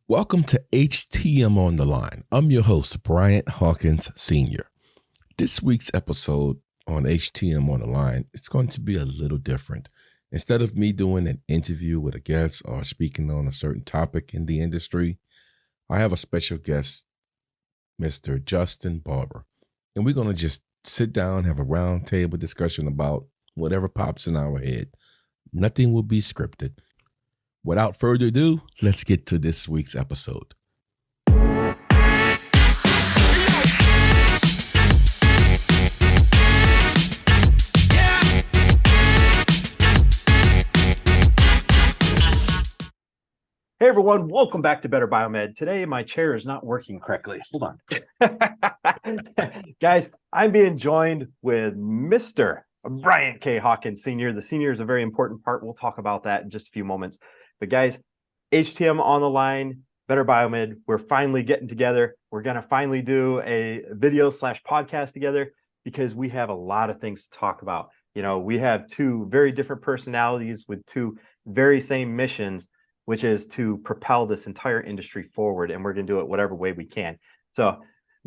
Welcome to HTM on the Line. I'm your host, Bryant Hawkins Sr. This week's episode on HTM on the Line is going to be a little different. Instead of me doing an interview with a guest or speaking on a certain topic in the industry, I have a special guest, Mr. Justin Barbour. And we're going to just sit down, have a round table discussion about whatever pops in our head. Nothing will be scripted. Without further ado, let's get to this week's episode. Hey everyone, welcome back to Better Biomed. Today my chair is not working correctly. Hold on. Guys, I'm being joined with Mr. Bryant K. Hawkins Sr. The senior is a very important part. We'll talk about that in just a few moments. But guys, HTM on the line, Better Biomed, we're finally getting together. We're going to finally do a video/podcast together because we have a lot of things to talk about. You know, we have two very different personalities with two very same missions, which is to propel this entire industry forward, and we're going to do it whatever way we can. So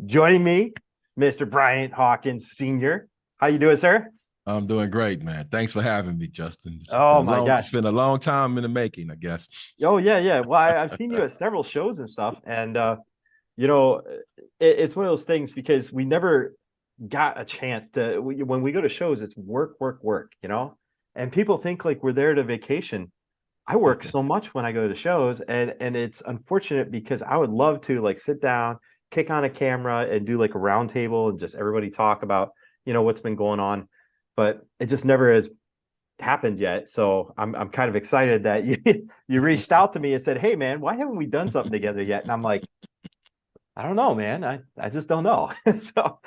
joining me, Mr. Bryant Hawkins Sr. How you doing, sir? I'm doing great, man. Thanks for having me, Justin. Oh my gosh. It's been a long time in the making, I guess. Oh, yeah. Well, I've seen you at several shows and stuff, and, it's one of those things because we never got a chance to, when we go to shows, it's work, and people think like we're there to vacation. I work so much when I go to shows, and it's unfortunate because I would love to like sit down, kick on a camera, and do like a round table and just everybody talk about, what's been going on. But it just never has happened yet. So I'm kind of excited that you reached out to me and said, "Hey man, why haven't we done something together yet?" And I'm like, I don't know, man. I just don't know. So,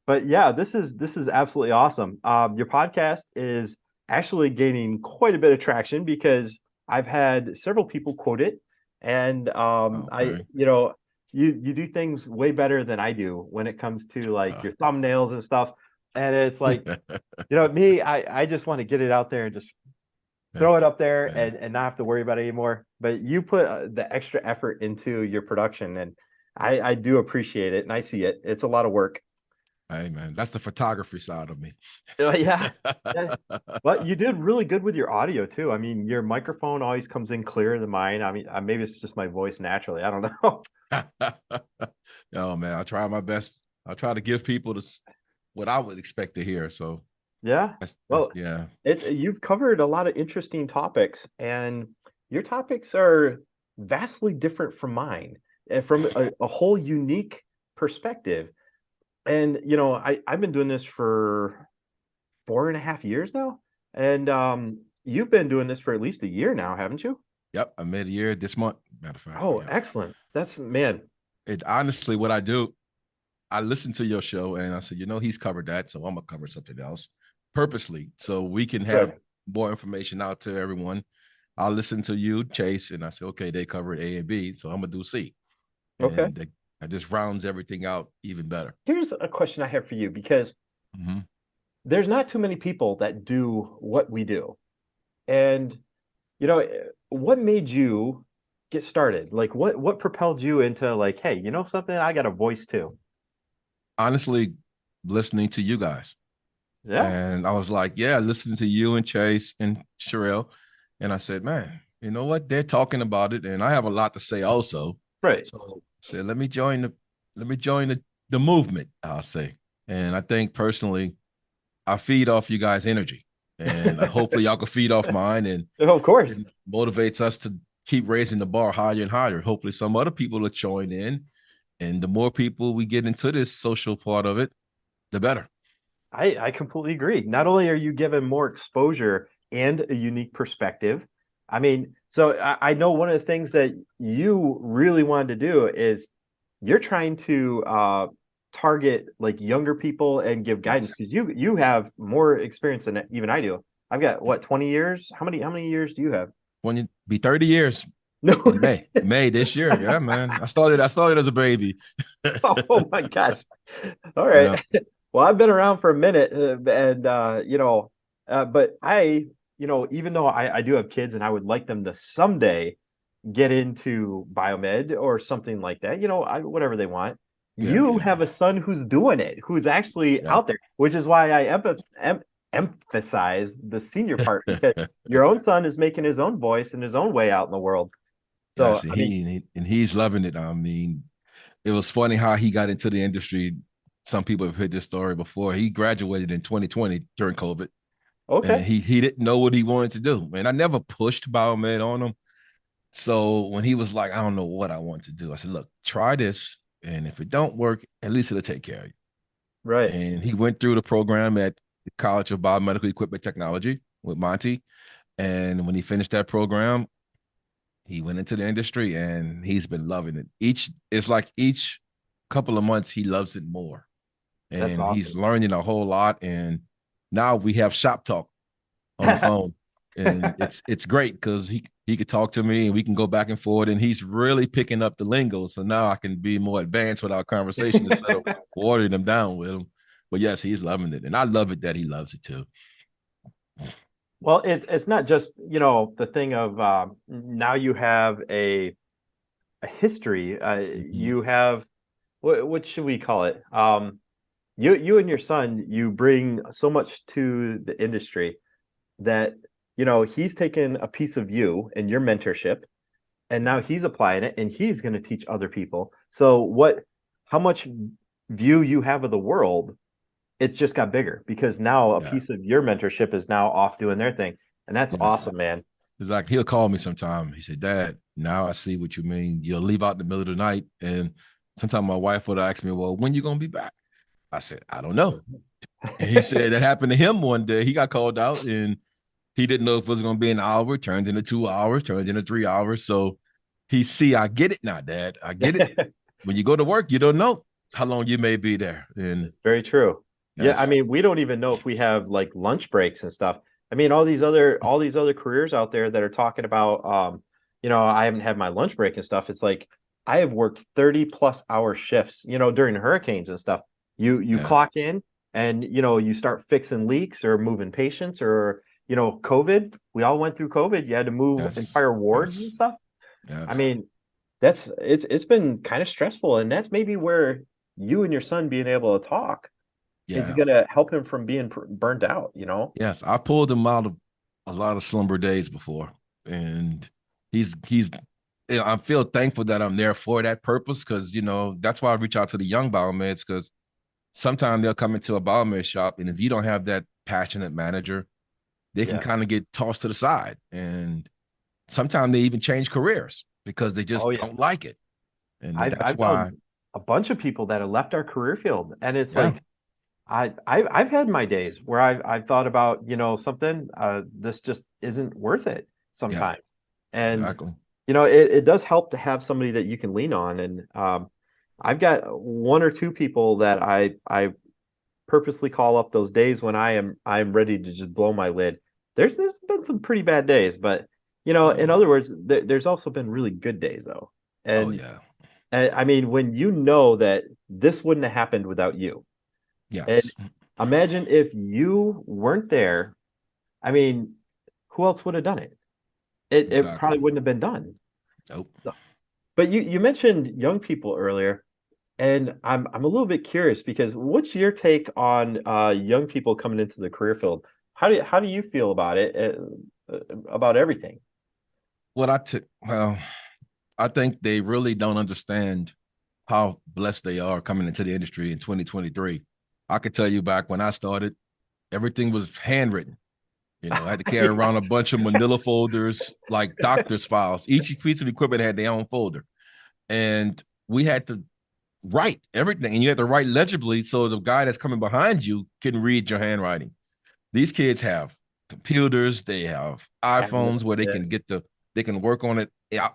but yeah, this is absolutely awesome. Your podcast is actually gaining quite a bit of traction because I've had several people quote it, and Okay. you do things way better than I do when it comes to like your thumbnails and stuff. And it's like, me, I just want to get it out there and just throw it up there and not have to worry about it anymore. But you put the extra effort into your production, and I do appreciate it, and I see it. It's a lot of work. Hey, man, that's the photography side of me. Yeah. But you did really good with your audio too. I mean, your microphone always comes in clearer than mine. I mean, maybe it's just my voice naturally. I don't know. Oh man, I try my best. I try to give people what I would expect to hear. So yeah. yeah. You've covered a lot of interesting topics, and your topics are vastly different from mine, and from a whole unique perspective. And I've been doing this for 4.5 years now, and you've been doing this for at least a year now, haven't you? Yep, I made a year this month. Matter of fact. Oh, yeah. Excellent. That's, man. It honestly, what I do, I listen to your show and I said, he's covered that, so I'm gonna cover something else purposely so we can have more information out to everyone. I'll listen to you, Chase, and I said, okay, they covered A and B, so I'm gonna do C. Okay. And it just rounds everything out even better. Here's a question I have for you, because there's not too many people that do what we do. And, what made you get started? Like, what propelled you into like, hey, something, I got a voice too? Honestly, listening to you guys. Yeah. And I was like, yeah, listening to you and Chase and Sherelle. And I said, man, you know what? They're talking about it. And I have a lot to say also. Right. So I said, let me join the movement, I'll say. And I think personally, I feed off you guys' energy. And hopefully y'all can feed off mine. And of course, it motivates us to keep raising the bar higher and higher. Hopefully some other people will join in. And the more people we get into this social part of it, the better. I completely agree. Not only are you given more exposure and a unique perspective, I mean, so I know one of the things that you really wanted to do is you're trying to target like younger people and give guidance, because you have more experience than even I do. I've got what, 20 years? How many years do you have? When you be 30 years. No. May this year. Yeah, man. I started as a baby. Oh my gosh. All right. Yeah. Well, I've been around for a minute, and but I, even though I do have kids and I would like them to someday get into biomed or something like that, whatever they want. Yeah, You yeah, have a son who's doing it, who's actually yeah. out there, which is why I emphasize the senior part because your own son is making his own voice and his own way out in the world. So, Yes, and I mean, he's loving it. I mean, it was funny how he got into the industry. Some people have heard this story before. He graduated in 2020 during COVID, and okay, he didn't know what he wanted to do. And I never pushed biomed on him. So when he was like, I don't know what I want to do, I said, look, try this. And if it don't work, at least it'll take care of you. right. And he went through the program at the College of Biomedical Equipment Technology with Monty. And when he finished that program, he went into the industry and he's been loving it. Each couple of months he loves it more. That's And he's awesome. learning a whole lot. And now we have shop talk on the phone. And it's great because he could talk to me and we can go back and forth. And he's really picking up the lingo. So now I can be more advanced with our conversation instead of watering them down with him. But yes, he's loving it. And I love it that he loves it too. Well, it's not just, the thing of now you have a history. Mm-hmm. You have what should we call it? You and your son, you bring so much to the industry that he's taken a piece of you and your mentorship, and now he's applying it, and he's going to teach other people. So how much view you have of the world, it's just got bigger because now a Yeah. piece of your mentorship is now off doing their thing, and that's Yes. awesome, man. It's like he'll call me sometime. He said, Dad, now I see what you mean. You'll leave out in the middle of the night. And sometimes my wife would ask me, well, when you gonna be back? I said, I don't know. And he said that happened to him one day. He got called out and he didn't know if it was gonna be an hour, turned into 2 hours, turned into 3 hours. So I get it now, Dad. I get it. When you go to work, you don't know how long you may be there. And It's very true. Yeah, I yes, mean, we don't even know if we have like lunch breaks and stuff. I mean, all these other careers out there that are talking about I haven't had my lunch break and stuff. It's like I have worked 30 plus hour shifts, during hurricanes and stuff. You yeah, clock in and you start fixing leaks or moving patients or COVID. We all went through COVID. You had to move yes, entire wards and yes, stuff. I yes. mean, it's been kind of stressful, and that's maybe where you and your son being able to talk is Yeah. going to help him from being burnt out. Yes, I pulled him out of a lot of slumber days before, and he's. I feel thankful that I'm there for that purpose because that's why I reach out to the young biomeds because sometimes they'll come into a biomed shop, and if you don't have that passionate manager, they can Yeah. kind of get tossed to the side, and sometimes they even change careers because they Oh just yeah. don't like it, and I've that's I've known why. a bunch of people that have left our career field, and it's Yeah, like I've had my days where I've thought about something this just isn't worth it yeah, sometimes, and exactly. it does help to have somebody that you can lean on, and I've got one or two people that I purposely call up those days when I'm ready to just blow my lid. There's been some pretty bad days, but Oh in yeah. other words, there's also been really good days though. Oh And yeah. I mean, when you know that this wouldn't have happened without you, and Yes. imagine if you weren't there. I mean, who else would have done it? It Exactly. probably wouldn't have been done. Nope. So- But you mentioned young people earlier, and I'm a little bit curious because what's your take on young people coming into the career field? How do you feel about it, about everything? What I took, well, I think they really don't understand how blessed they are coming into the industry in 2023. I could tell you back when I started, everything was handwritten. I had to carry around a bunch of manila folders like doctor's files. Each piece of equipment had their own folder. And we had to write everything. And you had to write legibly so the guy that's coming behind you can read your handwriting. These kids have computers, they have Tablets, iPhones where yeah. they can work on it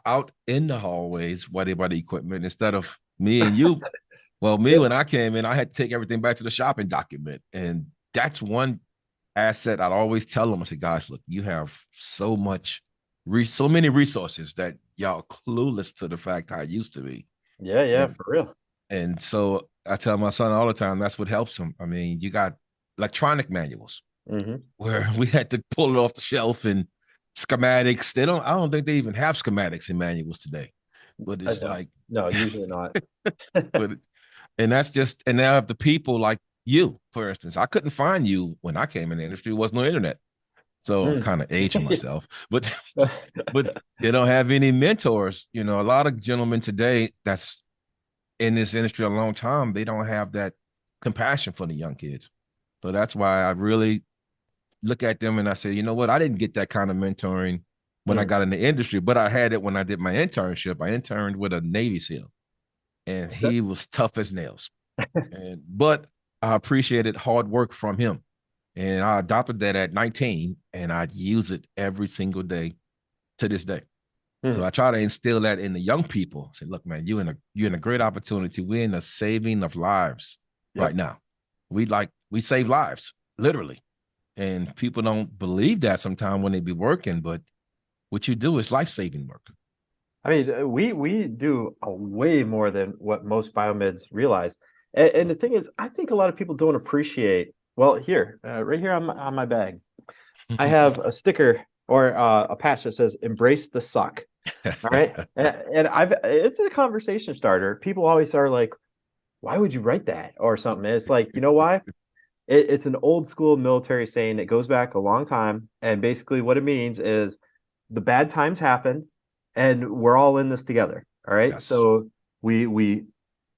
out in the hallways while they buy the equipment instead of me and you. Well, me Yeah, when I came in, I had to take everything back to the shop and document. And that's one asset I'd always tell them. I said, guys, look, you have so many resources that y'all clueless to the fact how it used to be. yeah, yeah, And for real. so I tell my son all the time, that's what helps him. I mean, you got electronic manuals Hmm. where we had to pull it off the shelf and schematics. I don't think they even have schematics in manuals today. But I it's don't. like, No, usually not. but and that's just, and now have the people like you, for instance. I couldn't find you when I came in the industry. There was no internet. So I'm Mm. kind of aging myself. But they don't have any mentors. You know, a lot of gentlemen today that's in this industry a long time, they don't have that compassion for the young kids. So that's why I really look at them and I say, you know what? I didn't get that kind of mentoring when I Mm. got in the industry, but I had it when I did my internship. I interned with a Navy SEAL, and Okay. he was tough as nails. But I appreciated hard work from him. And I adopted that at 19, and I use it every single day to this day. So Mm. I try to instill that in the young people. Say, look, man, you're in a great opportunity. We're in the saving of lives right Yep. now. We save lives, literally. And people don't believe that sometimes when they be working, but what you do is life-saving work. I mean, we do a way more than what most biomeds realize. And the thing is, I think a lot of people don't appreciate. Well, here, right here on my bag, I have a sticker or a patch that says "Embrace the suck." All right, and I've it's a conversation starter. People always are like, "Why would you write that?" or something. And it's like, you know why? It's an old school military saying that goes back a long time, and basically what it means is the bad times happen, and we're all in this together. All right, Yes. so we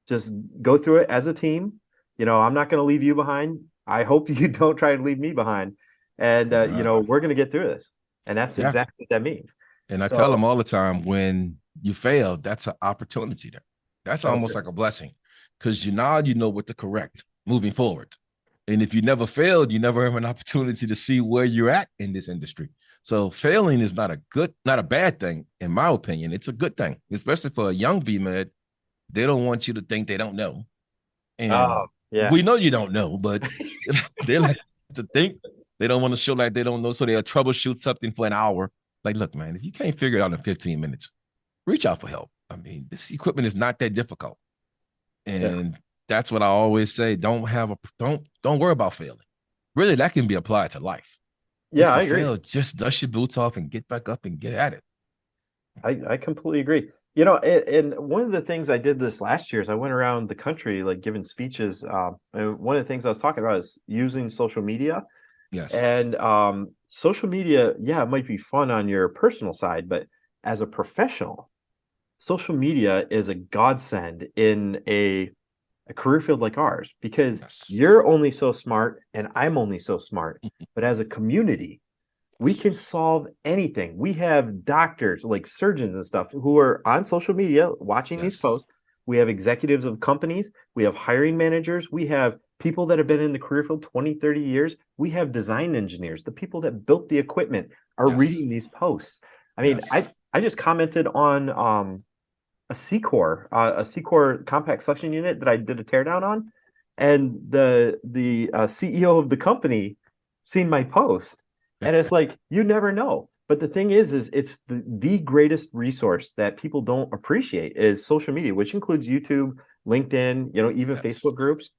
just go through it as a team. You know, I'm not going to leave you behind. I hope you don't try to leave me behind, and you know, we're going to get through this, and that's Yeah. exactly what that means. And I tell So, them all the time, when you fail, that's an opportunity there. That's oh, almost sure. like a blessing, because you know what to correct moving forward. And if you never failed, you never have an opportunity to see where you're at in this industry. So failing is not a bad thing, in my opinion. It's a good thing, especially for a young BMed. They don't want you to think they don't know. Oh, And yeah. we know you don't know, but they like to think. They don't want to show like they don't know. So they'll troubleshoot something for an hour. Like, look, man, if you can't figure it out in 15 minutes, reach out for help. I mean, this equipment is not that difficult. Yeah. And that's what I always say. Don't worry about failing. Really, that can be applied to life. Yeah, If you I agree. fail, just dust your boots off and get back up and get at it. I completely agree. You know, and one of the things I did this last year is I went around the country like giving speeches. And one of the things I was talking about is using social media. Yes. And social media, yeah, it might be fun on your personal side, but as a professional, social media is a godsend in a career field like ours because Yes. you're only so smart and I'm only so smart. But as a community, we can solve anything. We have doctors, like surgeons and stuff, who are on social media watching these Yes. posts. We have executives of companies. We have hiring managers. We have people that have been in the career field 20, 30 years. We have design engineers. The people that built the equipment are Yes. reading these posts. I mean, Yes. I just commented on a C-core compact suction unit that I did a teardown on, and the CEO of the company seen my post, and it's like you never know. But the thing is it's the greatest resource that people don't appreciate is social media, which includes YouTube, LinkedIn, you know, even Yes. Facebook groups.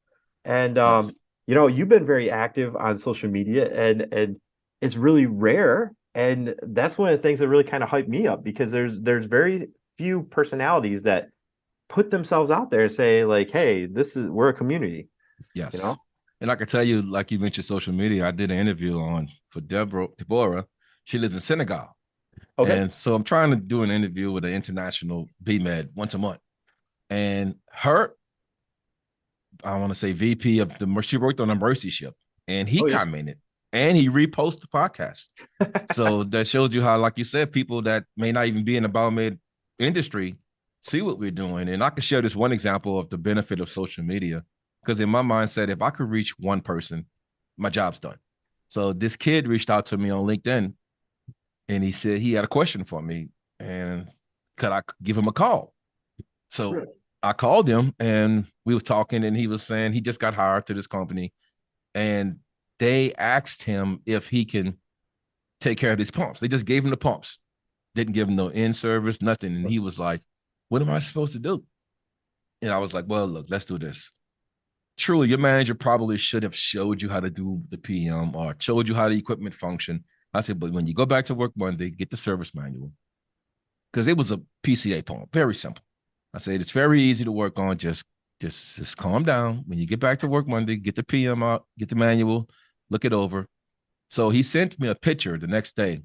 And Yes. you know, you've been very active on social media, and it's really rare. And that's one of the things that really kind of hyped me up because there's very few personalities that put themselves out there and say like, "Hey, this is we're a community," you Yes. know? And I can tell you, like you mentioned social media, I did an interview on for Deborah. She lives in Senegal. Okay. And so I'm trying to do an interview with an international BMed once a month. And her, I want to say VP of she worked on a mercy ship, and he Oh yeah. commented and he reposted the podcast. So that shows you how, like you said, people that may not even be in the biomed industry see what we're doing. And I can share this one example of the benefit of social media. Because in my mindset, if I could reach one person, my job's done. So this kid reached out to me on LinkedIn and he said he had a question for me and could I give him a call? So Really? I called him and we was talking and he was saying he just got hired to this company and they asked him if he can take care of these pumps. They just gave him the pumps, didn't give him no in service, nothing. And he was like, what am I supposed to do? And I was like, well, look, let's do this. Truly, your manager probably should have showed you how to do the PM or showed you how the equipment function. I said, but when you go back to work Monday, get the service manual. Because it was a PCA poem, very simple. I said, it's very easy to work on. Just calm down. When you get back to work Monday, get the PM out, get the manual, look it over. So he sent me a picture the next day.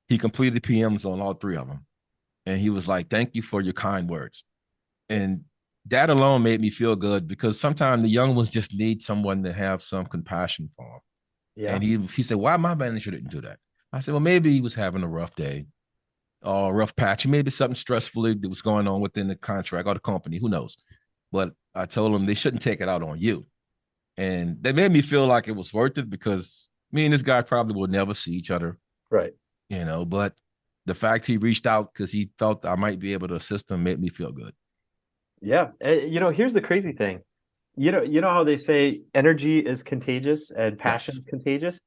He completed PMs on all 3 of them. And he was like, thank you for your kind words. And that alone made me feel good because sometimes the young ones just need someone to have some compassion for them. Yeah. And he said, why my manager didn't do that? I said, well, maybe he was having a rough day or a rough patch. Maybe something stressful that was going on within the contract or the company. Who knows? But I told them they shouldn't take it out on you. And they made me feel like it was worth it because me and this guy probably will never see each other. Right. But the fact he reached out because he felt I might be able to assist him made me feel good. Yeah. Here's the crazy thing. You know how they say energy is contagious and passion Yes. is contagious?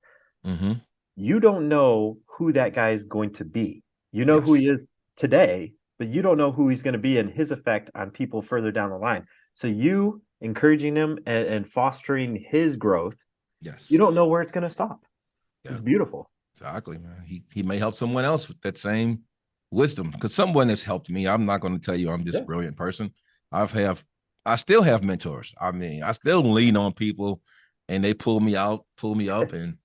Mm-hmm. You don't know who that guy is going to be. You know who he Yes. is today, but you don't know who he's going to be and his effect on people further down the line. So you encouraging him and fostering his growth, you Yes. don't know where it's going to stop. Yeah. It's beautiful. Exactly, man. He may help someone else with that same wisdom because someone has helped me. I'm not going to tell you I'm this Yeah. brilliant person. I still have mentors. I mean, I still lean on people and they pull me out, pull me up. And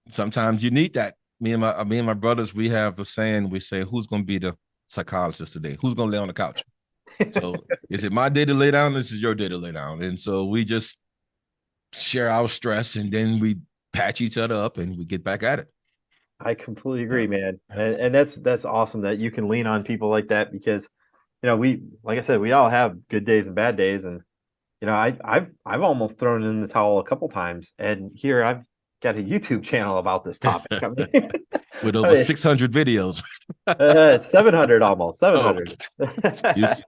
sometimes you need that. Me and my brothers, we have a saying, we say, who's going to be the psychologist today? Who's going to lay on the couch? So is it my day to lay down? This is your day to lay down. And so we just share our stress and then we patch each other up and we get back at it. I completely Yeah. agree, man. And that's awesome that you can lean on people like that because we, like I said, we all have good days and bad days. And I've almost thrown in the towel a couple times, and here I've got a YouTube channel about this topic. I mean, With I over mean, 600 videos. it's 700 almost Oh, 700. excuse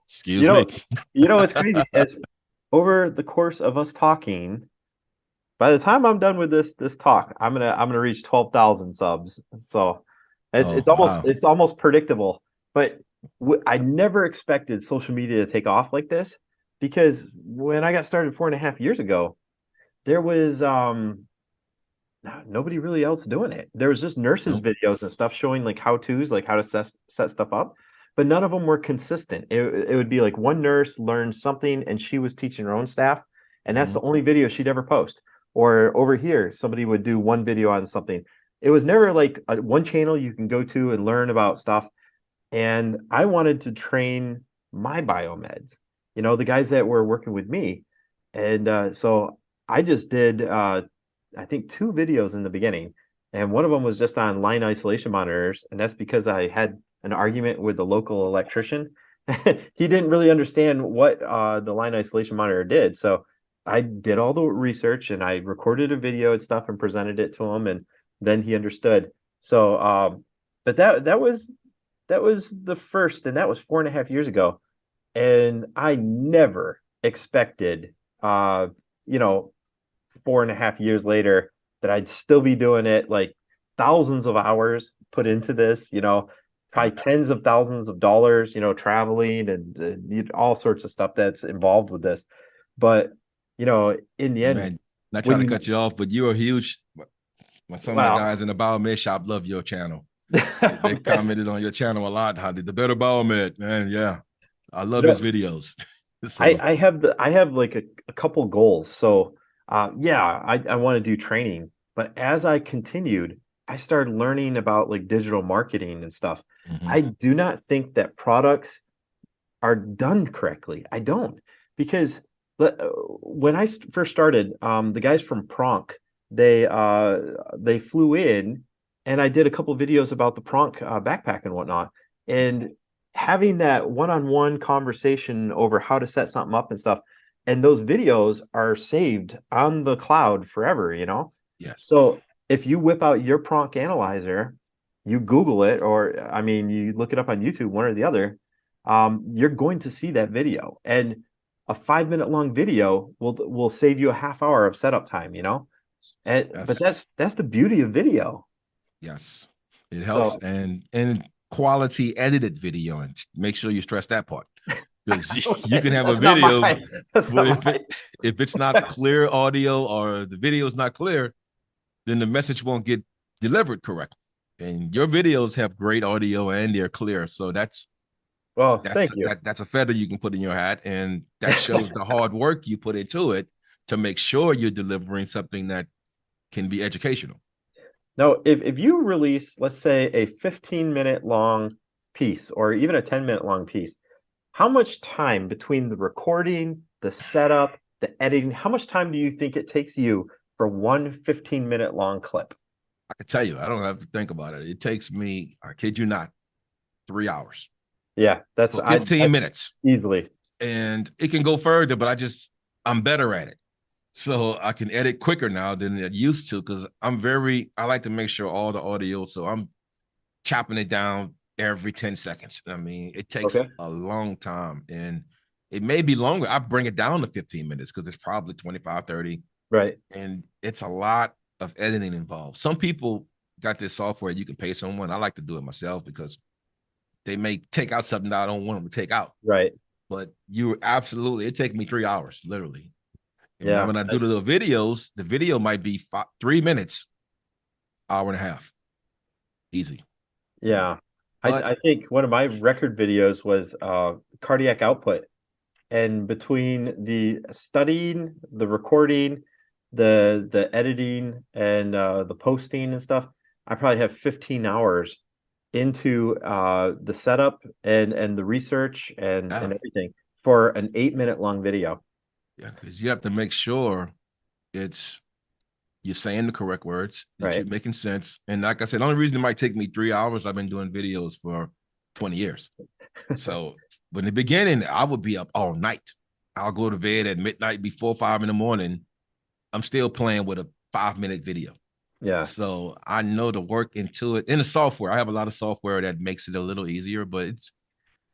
you me. know, it's crazy. As over the course of us talking, by the time I'm done with this talk, I'm gonna reach 12,000 subs. So it's Oh, it's almost wow. it's almost predictable. But I never expected social media to take off like this because when I got started 4.5 years ago, there was nobody really else doing it. There was just nurses Nope. videos and stuff showing like how to's, like how to set stuff up, but none of them were consistent. It would be like one nurse learned something and she was teaching her own staff, and that's Mm-hmm. the only video she'd ever post. Or over here, somebody would do one video on something. It was never like one channel you can go to and learn about stuff. And I wanted to train my biomeds, the guys that were working with me. And so I just did, I think, 2 videos in the beginning. And one of them was just on line isolation monitors. And that's because I had an argument with the local electrician. He didn't really understand what the line isolation monitor did. So I did all the research and I recorded a video and stuff and presented it to him. And then he understood. So, but that was the first, and that was 4.5 years ago. And I never expected, uh, you know, 4.5 years later that I'd still be doing it, like thousands of hours put into this, Yeah. probably tens of thousands of dollars, traveling and all sorts of stuff that's involved with this. But, in the end, Man, not when trying to you, cut you off, but you're a huge, some of my wow, guys in the biomed shop love your channel. They man, commented on your channel a lot. How did the better biomed, man? Yeah. I you love his know, videos. I, So, I have like a couple goals. So yeah, I want to do training. But as I continued, I started learning about like digital marketing and stuff. mhm. I do not think that products are done correctly. I don't, because when I first started, the guys from Pronk, they flew in, and I did a couple videos about the Pronk backpack and whatnot, and having that one-on-one conversation over how to set something up and stuff, and those videos are saved on the cloud forever. Yes. So if you whip out your Pronk analyzer, you Google it, or I mean, you look it up on YouTube, one or the other, you're going to see that video. And a 5 minute long video will save you a half hour of setup time. But Yes. that's the beauty of video. Yes. It helps So and quality edited video and make sure you stress that part. Because you okay, can have a that's not video, mine. That's but not mine. if it's not clear audio or the video is not clear, then the message won't get delivered correctly. And your videos have great audio and they're clear. So Well, thank you. that's a feather you can put in your hat, and that shows the hard work you put into it to make sure you're delivering something that can be educational. Now, if you release, let's say, a 15-minute long piece or even a 10-minute long piece, how much time between the recording, the setup, the editing, how much time do you think it takes you for one 15-minute long clip? I can tell you, I don't have to think about it. It takes me, I kid you not, 3 hours Yeah, that's for 15 minutes. easily. And it can go further, but I'm better at it. So I can edit quicker now than I used to because I like to make sure all the audio. So I'm chopping it down every 10 seconds. I mean, it takes Okay. a long time and it may be longer. I bring it down to 15 minutes because it's probably 25, 30. Right. And it's a lot of editing involved. Some people got this software you can pay someone. I like to do it myself because they may take out something that I don't want them to take out. Right. But it takes me 3 hours, literally. And now Yeah. when I do the little videos, the video might be 3 minutes, hour and a half. Easy. Yeah. But I think one of my record videos was cardiac output. And between the studying, the recording, the editing, and the posting and stuff, I probably have 15 hours into the setup and the research yeah, and everything for an 8-minute long video. yeah, because you have to make sure it's you're saying the correct words, that you're Right. making sense. And like I said, the only reason it might take me 3 hours, I've been doing videos for 20 years. So but in the beginning, I would be up all night. I'll go to bed at midnight before 5 in the morning. I'm still playing with a 5 minute video. Yeah. So I know the work into it in the software. I have a lot of software that makes it a little easier, but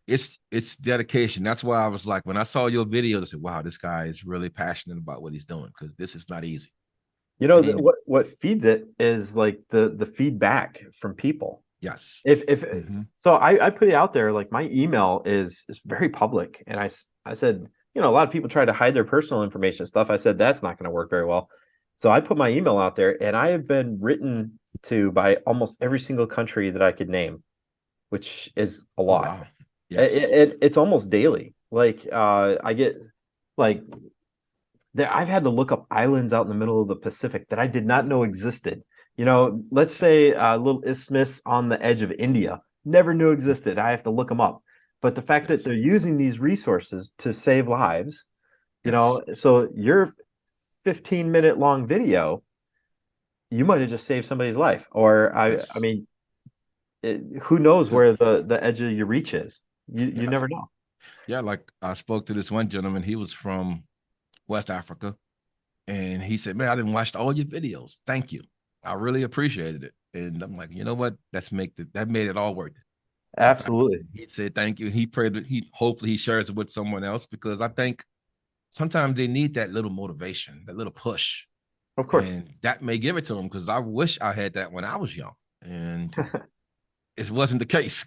it's dedication. That's why I was like, when I saw your video, I said, wow, this guy is really passionate about what he's doing because this is not easy. You know, And what feeds it is like the feedback from people. yes. If Mm-hmm. so, I put it out there like my email is very public, and I said, you know, a lot of people try to hide their personal information and stuff. I said that's not going to work very well. So I put my email out there, and I have been written to by almost every single country that I could name, which is a Oh lot. wow. Yes. It's almost daily. Like I get like there I've had to look up islands out in the middle of the Pacific that I did not know existed. You know, let's Yes. say a little isthmus on the edge of India, never knew existed. I have to look them up. But the fact that Yes. they're using these resources to save lives, you Yes. know, so your 15-minute long video, you might have just saved somebody's life. Or I Yes. mean, who knows Because where the edge of your reach is? You yeah. never know. Yeah. Like I spoke to this one gentleman. He was from West Africa. And he said, man, I didn't watch all your videos. Thank you. I really appreciated it. And I'm like, you know what? That made it all worth it. In fact, Absolutely. he said thank you. He prayed that hopefully he shares it with someone else because I think sometimes they need that little motivation, that little push. Of course. And that may give it to them because I wish I had that when I was young. And it wasn't the case.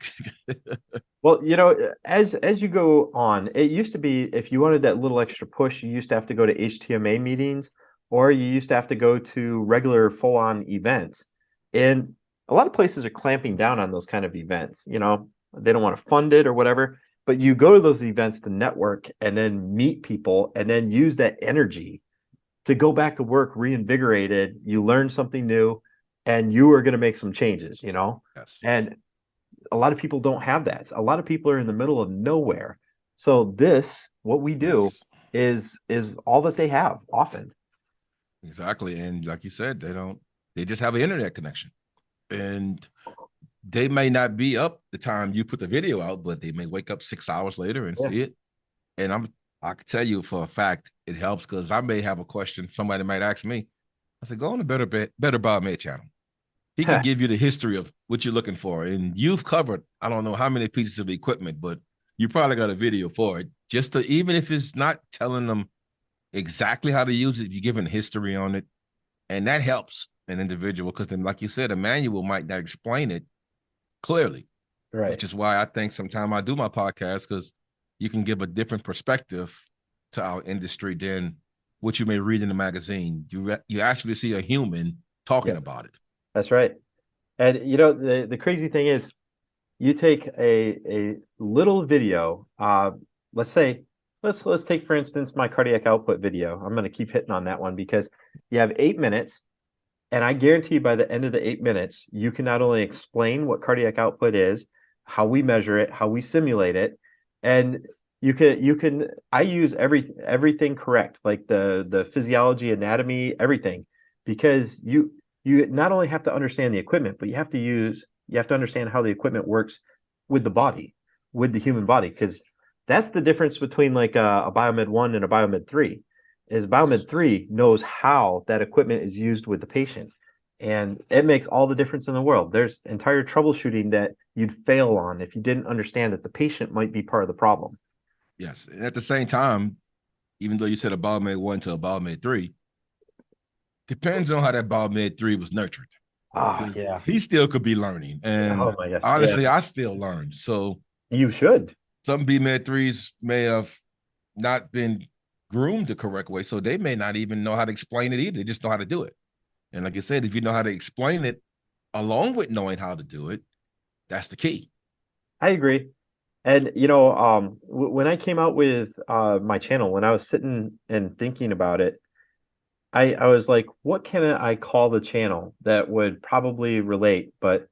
Well, you know, as you go on, it used to be if you wanted that little extra push, you used to have to go to HTMA meetings or you used to have to go to regular full-on events. And a lot of places are clamping down on those kind of events. You know, they don't want to fund it or whatever, but you go to those events to network and then meet people and then use that energy to go back to work reinvigorated. You learn something new and you are going to make some changes, you know? Yes. And a lot of people don't have that. A lot of people are in the middle of nowhere. So this, what we do, Yes. is all that they have often. Exactly. And like you said, they just have an internet connection. And they may not be up the time you put the video out, but they may wake up 6 hours later and Yeah. see it. And I can tell you for a fact it helps because I may have a question. Somebody might ask me. I said, go on the Better Biomed channel. He can give you the history of what you're looking for. And you've covered, I don't know how many pieces of equipment, but you probably got a video for it. Just to, even if it's not telling them exactly how to use it, you're giving history on it. And that helps an individual because then, like you said, a manual might not explain it clearly, Right. which is why I think sometimes I do my podcast because you can give a different perspective to our industry than what you may read in the magazine. You actually see a human talking Yeah, about it. that's right. And the crazy thing is, you take a little video. Let's say let's take for instance my cardiac output video. I'm going to keep hitting on that one because you have 8 minutes, and I guarantee by the end of the 8 minutes, you can not only explain what cardiac output is, how we measure it, how we simulate it, and you can I use everything correct, like the physiology, anatomy, everything, because you not only have to understand the equipment, but you have to understand how the equipment works with the body, with the human body, because that's the difference between like a Biomed 1 and a Biomed 3 is Biomed 3 knows how that equipment is used with the patient. And it makes all the difference in the world. There's entire troubleshooting that you'd fail on if you didn't understand that the patient might be part of the problem. Yes. And at the same time, even though you said a Biomed 1 to a Biomed 3, depends on how that Biomed 3 was nurtured. Oh, Because yeah. he still could be learning. And Oh my gosh. Yeah. honestly, I still learn. So You should. some BMed 3s may have not been groomed the correct way. So they may not even know how to explain it either. They just know how to do it. And like I said, if you know how to explain it along with knowing how to do it, that's the key. I agree. And when I came out with my channel, when I was sitting and thinking about it, I was like, what can I call the channel that would probably relate? But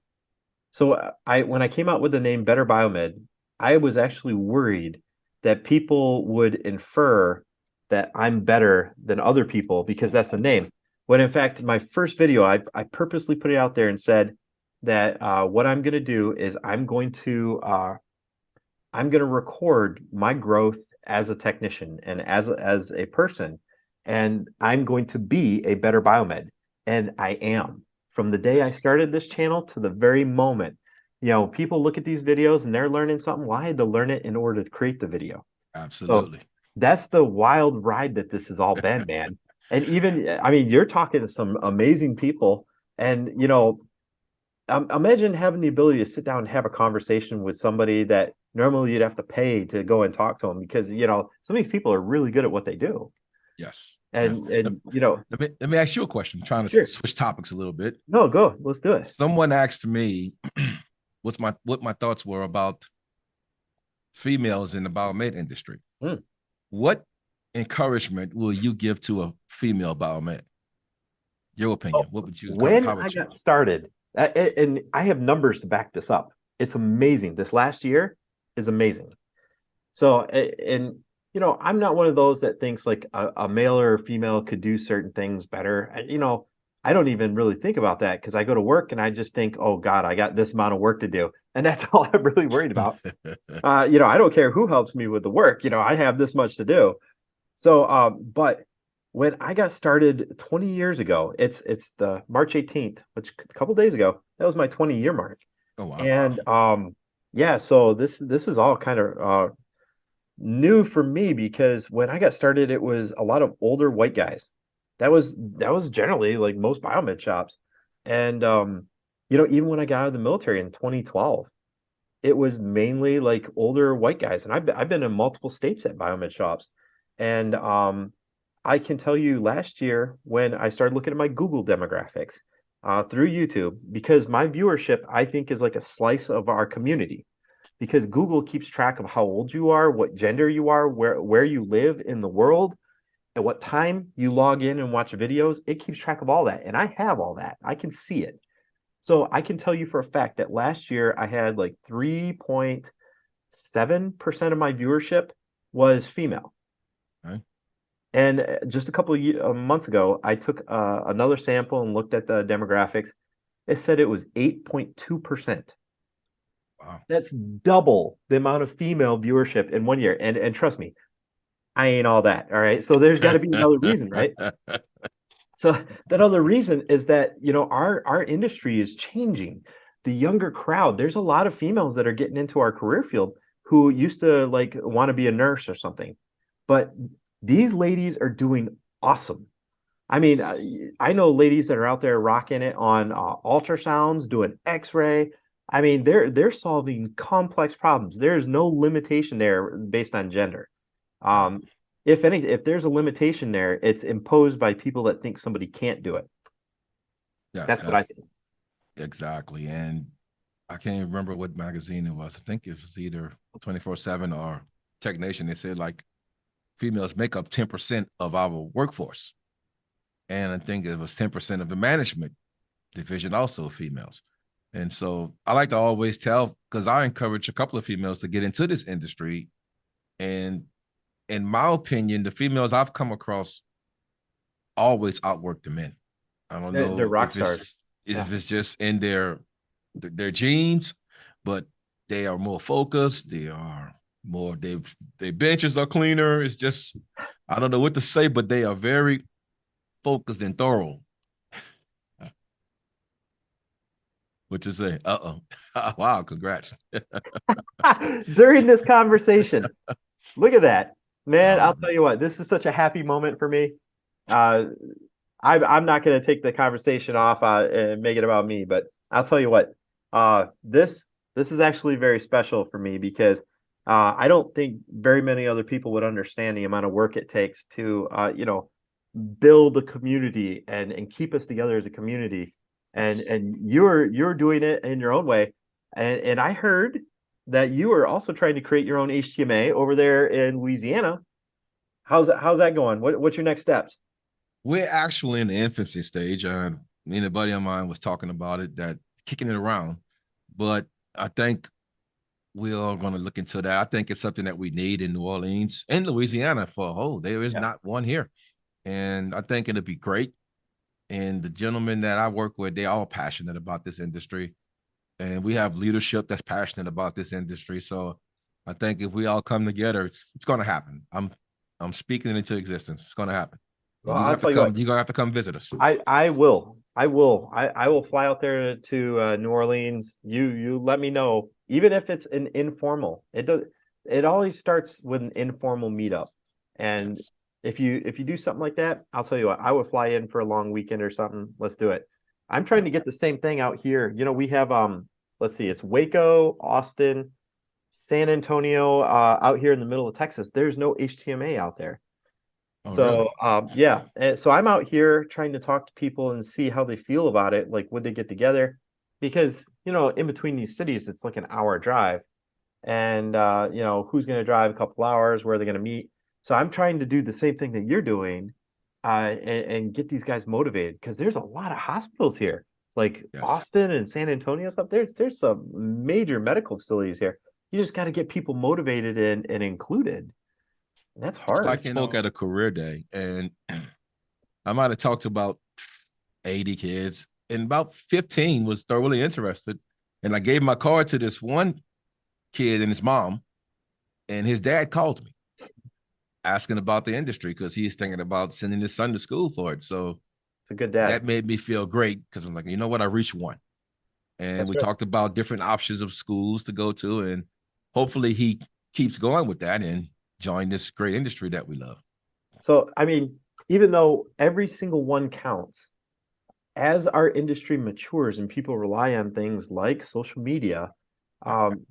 so I when I came out with the name Better Biomed, I was actually worried that people would infer that I'm better than other people because that's the name. When in fact, my first video, I purposely put it out there and said that what I'm going to do is I'm going to record my growth as a technician and as a person, and I'm going to be a better biomed, and I am. From the day I Yes, started this channel to the very moment, people look at these videos and they're learning something. Well, I had to learn it in order to create the video. So absolutely. that's the wild ride that this has all been, man. And even, I mean, you're talking to some amazing people, and imagine having the ability to sit down and have a conversation with somebody that normally you'd have to pay to go and talk to them, because some of these people are really good at what they do. Yes. Yes. And Let me ask you a question. I'm trying to sure. switch topics a little bit. No, go, let's do it. Someone asked me what my thoughts were about females in the biomed industry. Hmm. What encouragement will you give to a female biomed? Your Oh, opinion. What would you encourage? when How I would you? got started, and I have numbers to back this up, it's amazing. This last year is amazing. So, and I'm not one of those that thinks like a male or a female could do certain things better. I don't even really think about that because I go to work and I just think, oh God, I got this amount of work to do, and that's all I'm really worried about. I don't care who helps me with the work. I have this much to do. So, but when I got started 20 years ago, it's the March 18th, which a couple days ago, that was my 20-year mark. Oh wow. And yeah, so this is all kind of new for me because when I got started, it was a lot of older white guys. That was generally like most biomed shops. And even when I got out of the military in 2012, it was mainly like older white guys. And I've been in multiple states at biomed shops. And I can tell you last year when I started looking at my Google demographics through YouTube, because my viewership, I think, is like a slice of our community, because Google keeps track of how old you are, what gender you are, where you live in the world, at what time you log in and watch videos. It keeps track of all that. And I have all that. I can see it. So I can tell you for a fact that last year I had like 3.7% of my viewership was female. Okay. And just a couple of months ago, I took another sample and looked at the demographics. It said it was 8.2%. Wow. That's double the amount of female viewership in one year. And trust me, I ain't all that. All right. So there's got to be another reason, right? So that other reason is that, our industry is changing. The younger crowd, there's a lot of females that are getting into our career field who used to like want to be a nurse or something. But these ladies are doing awesome. I mean, I know ladies that are out there rocking it on ultrasounds, doing X-ray. I mean, they're solving complex problems. There is no limitation there based on gender. Right. Um, if there's a limitation there, it's imposed by people that think somebody can't do it. Yes, That's what I think. exactly. And I can't remember what magazine it was. I think it was either 24/7 or Tech Nation. They said like females make up 10% of our workforce. And I think it was 10% of the management division, also females. And so I like to always tell, because I encourage a couple of females to get into this industry. And in my opinion, the females I've come across always outwork the men. I don't They're know rock if stars. Yeah. it's just in their genes, but they are more focused. They are more their benches are cleaner. It's just I don't know what to say, but they are very focused and thorough. What you say? Wow, congrats. During this conversation, look at that, man. I'll Um, tell you what, this is such a happy moment for me. Uh, I'm not going to take the conversation off and make it about me, but I'll tell you what, this is actually very special for me because I don't think very many other people would understand the amount of work it takes to build a community and keep us together as a community. And yes. and you're doing it in your own way. And I heard that you are also trying to create your own HTMA over there in Louisiana. How's that going? What's your next steps? We're actually in the infancy stage. Me and a buddy of mine was talking about it, that kicking it around. But I think we are going to look into that. I think it's something that we need in New Orleans and Louisiana for a whole. There is Yeah. not one here. And I think it'll be great. And the gentlemen that I work with, they're all passionate about this industry. And we have leadership that's passionate about this industry. So I think if we all come together, it's going to happen. I'm speaking it into existence. It's going to happen. Well, And you're gonna I'll have to tell you what. come. You're gonna have to come visit us. I will. I will fly out there to New Orleans. You let me know, even if it's an informal. It always starts with an informal meetup. And Yes. if you do something like that, I'll tell you what, I would fly in for a long weekend or something. Let's do it. I'm trying Yeah. to get the same thing out here. We have let's see, it's Waco, Austin, San Antonio, out here in the middle of Texas. There's no HTMA out there. Oh, really? So yeah, and so I'm out here trying to talk to people and see how they feel about it. Like, would they get together? Because in between these cities, it's like an hour drive, and who's going to drive a couple hours? Where are they going to meet? So I'm trying to do the same thing that you're doing, and get these guys motivated because there's a lot of hospitals here, like Yes. Austin and San Antonio stuff. There's some major medical facilities here. You just got to get people motivated and included. And that's It's hard. like spoke at a career day, and I might have talked to about 80 kids, and about 15 was thoroughly interested. And I gave my card to this one kid and his mom, and his dad called me asking about the industry because he's thinking about sending his son to school for it. So It's a good dad. that made me feel great because I'm like, you know what? I reached one. And That's we right. talked about different options of schools to go to. And hopefully he keeps going with that and join this great industry that we love. So, I mean, even though every single one counts, as our industry matures and people rely on things like social media,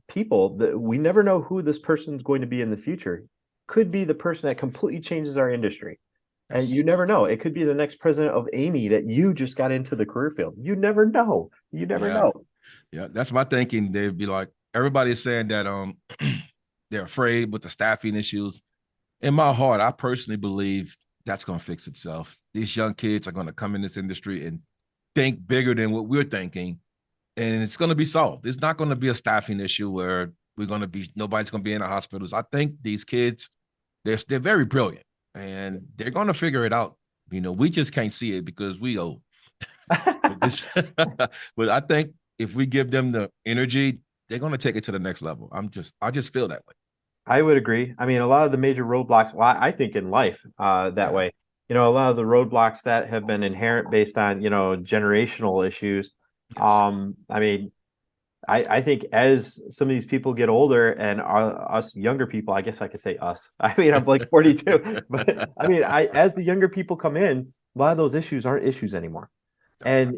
people that we never know who this person's going to be in the future. Could be the person that completely changes our industry. And Yes. you never know. It could be the next president of Amy that you just got into the career field. You never know. You never Yeah. know. Yeah. That's my thinking. They'd be like, everybody is saying that they're afraid with the staffing issues. In my heart, I personally believe that's going to fix itself. These young kids are going to come in this industry and think bigger than what we're thinking, and it's going to be solved. It's not going to be a staffing issue where nobody's going to be in the hospitals. I think these kids, they're very brilliant, and they're going to figure it out. We just can't see it because we old. But this, but I think if we give them the energy, they're going to take it to the next level. I just feel that way. I would agree. I mean, a lot of the major roadblocks, well, I think in life, that Yeah. way, a lot of the roadblocks that have been inherent based on, generational issues. Yes. I mean, I think as some of these people get older and us younger people, I guess I could say us. I mean, I'm like 42, but I mean, as the younger people come in, a lot of those issues aren't issues anymore. And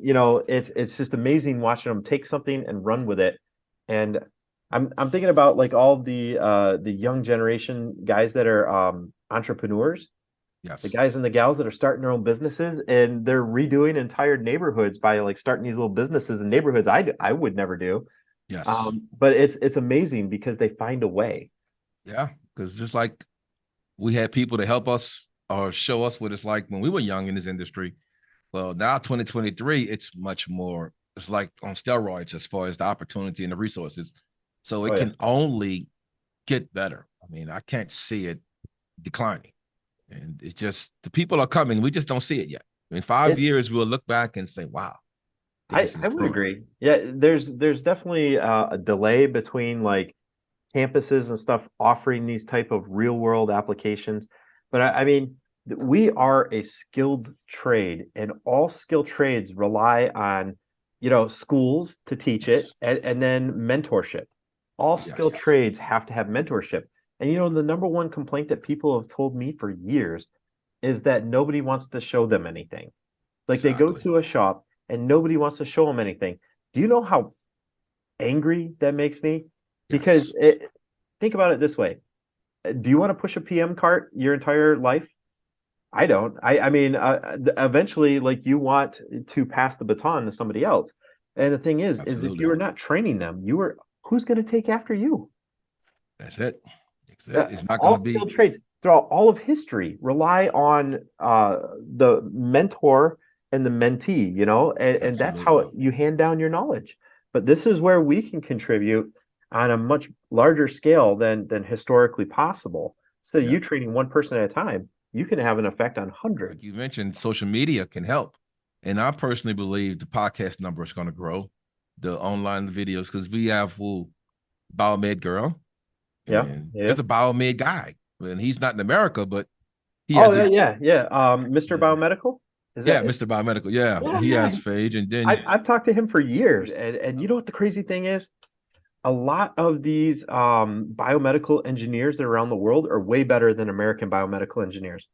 it's just amazing watching them take something and run with it. And I'm thinking about like all the young generation guys that are entrepreneurs. The Yes. guys and the gals that are starting their own businesses and they're redoing entire neighborhoods by like starting these little businesses in neighborhoods I would never do. Yes. But it's amazing because they find a way. Yeah. Because just like we had people to help us or show us what it's like when we were young in this industry. Well, now 2023, it's much more, it's like on steroids as far as the opportunity and the resources. So Oh it yeah. can only get better. I mean, I can't see it declining. And it's just the people are coming. We just don't see it yet. In five It's years, we'll look back and say, wow, I this I is would growing. agree. Yeah, there's definitely a delay between like campuses and stuff offering these type of real world applications. But I mean, we are a skilled trade, and all skilled trades rely on, schools to teach it Yes. and then mentorship. All skilled Yes. trades have to have mentorship. And the number one complaint that people have told me for years is that nobody wants to show them anything. Like they go Exactly. to a shop and nobody wants to show them anything. Do you know how angry that makes me? Because Yes. think about it this way. Do you want to push a PM cart your entire life? I don't. I mean, eventually, like you want to pass the baton to somebody else. And the thing is if you Absolutely. are not training them, who's going to take after you? That's it. That's it. It's not going All to be. skilled trades throughout all of history rely on the mentor and the mentee, and that's Absolutely. how you hand down your knowledge. But this is where we can contribute on a much larger scale than historically possible. Instead of Yeah. you training one person at a time, you can have an effect on Like hundreds. you mentioned, social media can help. And I personally believe the podcast number is going to grow, the online videos, because we have Biomed Girl, Yeah, and yeah. there's a Biomed guy. And he's not in America, but he Oh has yeah, a, yeah, yeah. Mr. yeah, Biomedical, is yeah, that it? Mr. Biomedical. Yeah, Yeah, he yeah. has phage. And then, I've talked to him for years, and you know what the crazy thing is? A lot of these biomedical engineers that are around the world are way better than American biomedical engineers.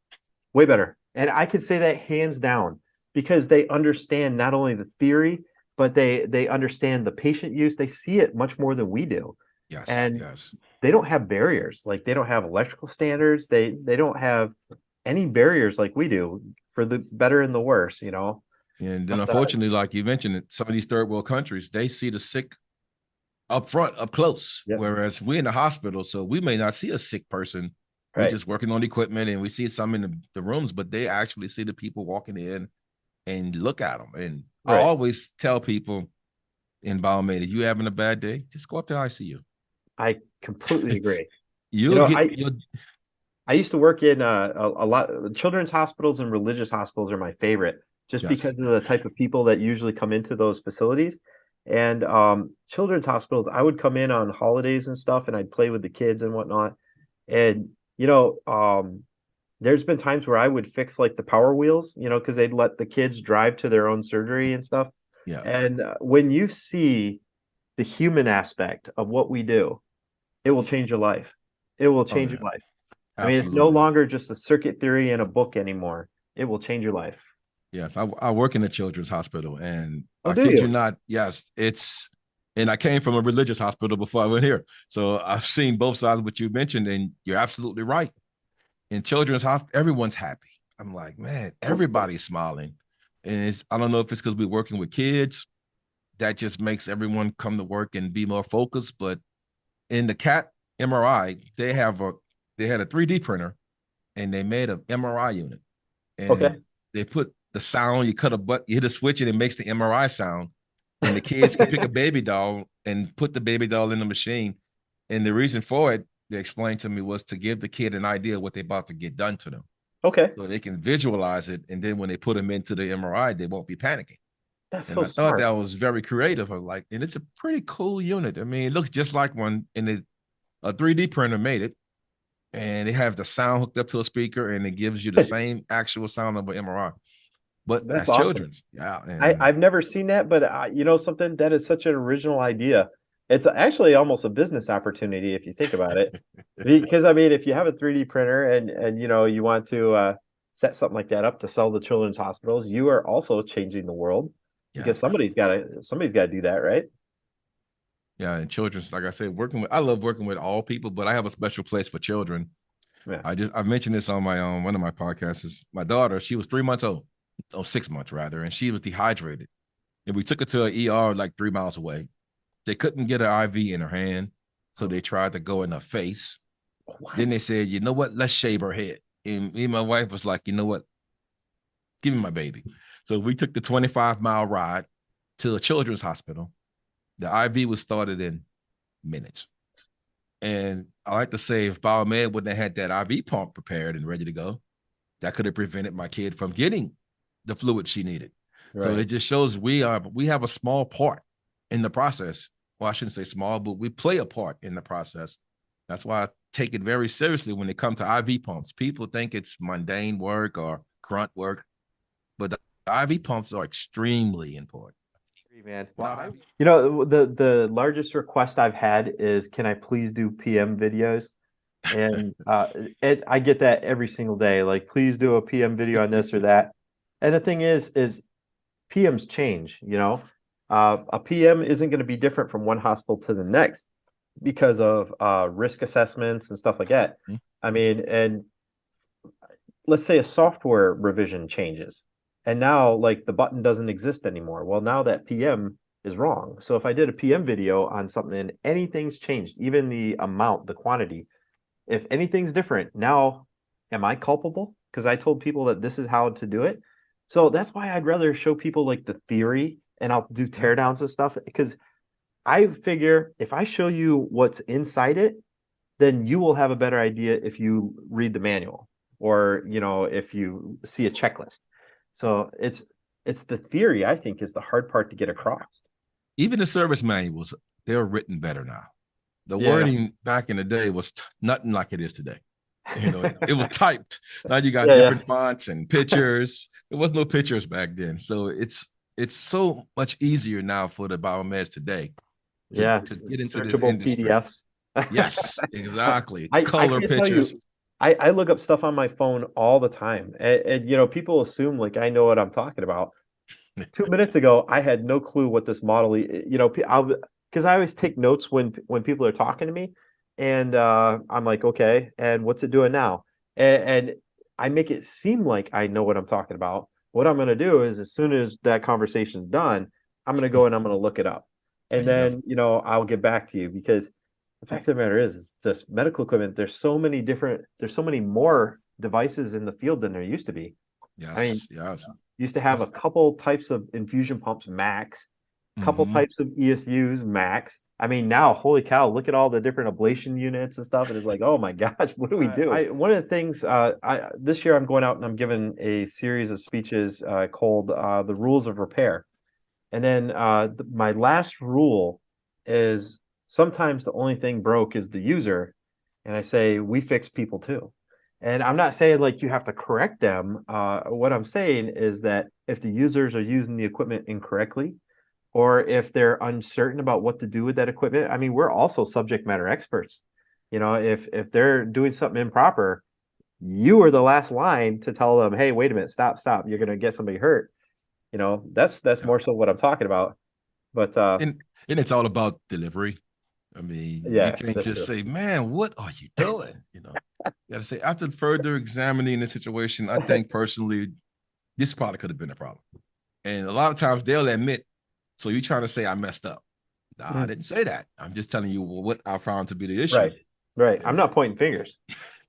Way better. And I could say that hands down because they understand not only the theory, but they understand the patient use. They see it much more than we do. yes, And yes. they don't have barriers. Like they don't have electrical standards. They don't have any barriers like we do for the better and the worse. And then But unfortunately, like you mentioned, some of these third world countries, they see the sick up front, up close. yep, Whereas we're in the hospital, so we may not see a sick person. We right, just working on equipment and we see some in the rooms, but they actually see the people walking in and look at them. And I right. always tell people in biomed, if you having a bad day, just go up to ICU. I completely agree. You You'll know, get I your I used to work in a lot children's hospitals and religious hospitals are my favorite just yes, because of the type of people that usually come into those facilities. And children's hospitals, I would come in on holidays and stuff and I'd play with the kids and whatnot. And there's been times where I would fix like the power wheels, because they'd let the kids drive to their own surgery and stuff. yeah. And when you see the human aspect of what we do, it will change your life. It will Oh change your yeah, life. I mean, it's no absolutely. longer just a circuit theory in a book anymore. It will change your life. Yes, I work in a children's hospital, and Oh, I do kid you you? not. Yes, it's and I came from a religious hospital before I went here, so I've seen both sides of what you mentioned, and you're absolutely right. In children's hospital, everyone's happy. I'm like, man, everybody's smiling, and it's I don't know if it's because we're working with kids that just makes everyone come to work and be more focused. But in the CAT MRI, they had a 3D printer and they made an MRI unit and Okay. they put the sound. You cut a butt, you hit a switch, and it makes the MRI sound. And the kids can pick a baby doll and put the baby doll in the machine. And the reason for it, they explained to me, was to give the kid an idea of what they're about to get done to them, Okay. so they can visualize it. And then when they put them into the MRI, they won't be panicking. That's And so I thought smart. that was very creative. I'm like, and it's a pretty cool unit. I mean, it looks just like one, and a 3D printer made it, and they have the sound hooked up to a speaker, and it gives you the same actual sound of an MRI. But That's that's awesome. children's, yeah. I, And I've never seen that, but you know something? That is such an original idea. It's actually almost a business opportunity if you think about it. Because I mean, if you have a 3D printer and you want to set something like that up to sell to children's hospitals, you are also changing the world yeah, because somebody's got to do that, right? yeah, and children's, like I said, I love working with all people, but I have a special place for children. Yeah. I mentioned this on my one of my podcasts. Is my daughter, she was 3 months old, 6 months rather, and she was dehydrated. And we took her to an ER like 3 miles away. They couldn't get an IV in her hand, so they tried to go in her face. What? Then they said, you know what? Let's shave her head. And me and my wife was like, you know what? Give me my baby. So we took the 25-mile ride to a children's hospital. The IV was started in minutes. And I like to say, if Biomed wouldn't have had that IV pump prepared and ready to go, that could have prevented my kid from getting the fluid she needed. So Right. it just shows we have a small part in the process. Well, I shouldn't say small, but we play a part in the process. That's why I take it very seriously when it comes to IV pumps. People think it's mundane work or grunt work, but the IV pumps are extremely important. Man. Without IV, You know, the largest request I've had is, can I please do PM videos? And I get that every single day. Like, please do a PM video on this or that. And the thing is PMs change, you know. A PM isn't going to be different from one hospital to the next because of risk assessments and stuff like that. I mean, and let's say a software revision changes and now like the button doesn't exist anymore. Well, now that PM is wrong. So if I did a PM video on something and anything's changed, even the amount, the quantity, if anything's different, now am I culpable? Because I told people that this is how to do it. So that's why I'd rather show people like the theory and I'll do teardowns and stuff because I figure if I show you what's inside it, then you will have a better idea if you read the manual or you know if you see a checklist. So it's the theory I think is the hard part to get across. even the service manuals, they're written better now. The Yeah, wording back in the day was nothing like it is today. You know, it was typed. Now you got yeah, yeah, different fonts and pictures. There was no pictures back then. So it's so much easier now for the biomeds today yeah. to get into this Searchable industry. PDFs. Yes, exactly. I Color can't tell pictures. you. I look up stuff on my phone all the time, and you know people assume like I know what I'm talking about. 2 minutes ago, I had no clue what this model, you know, I'll because I always take notes when people are talking to me, and I'm like, okay, and what's it doing now? And I make it seem like I know what I'm talking about. What I'm going to do is, as soon as that conversation's done, I'm going to go and I'm going to look it up, There and you go. then you know I'll get back to you because the fact of the matter is, it's just medical equipment. There's so many more devices in the field than there used to be. I mean, Yes, yes. used to have a It's, couple types of infusion pumps max, couple mm-hmm. types of ESUs max. I mean, now, holy cow, look at all the different ablation units and stuff. And it's like, oh my gosh, what do we do? One of the things I this year I'm going out and I'm giving a series of speeches called "The Rules of Repair." And then my last rule is sometimes the only thing broke is the user. And I say, we fix people too. And I'm not saying like you have to correct them. What I'm saying is that if the users are using the equipment incorrectly, or if they're uncertain about what to do with that equipment, I mean, we're also subject matter experts. You know, if they're doing something improper, you are the last line to tell them, hey, wait a minute, stop, you're gonna get somebody hurt. You know, that's Yeah. more so what I'm talking about. But And it's all about delivery. I mean, you yeah, can't that's just true. say, man, what are you doing? You got to say, after further examining the situation, I think personally, this probably could have been a problem. And a lot of times they'll admit, so you're trying to say I messed up. Nah, I Mhm. didn't say that. I'm just telling you what I found to be the issue. Right. Right. I'm And, not pointing fingers.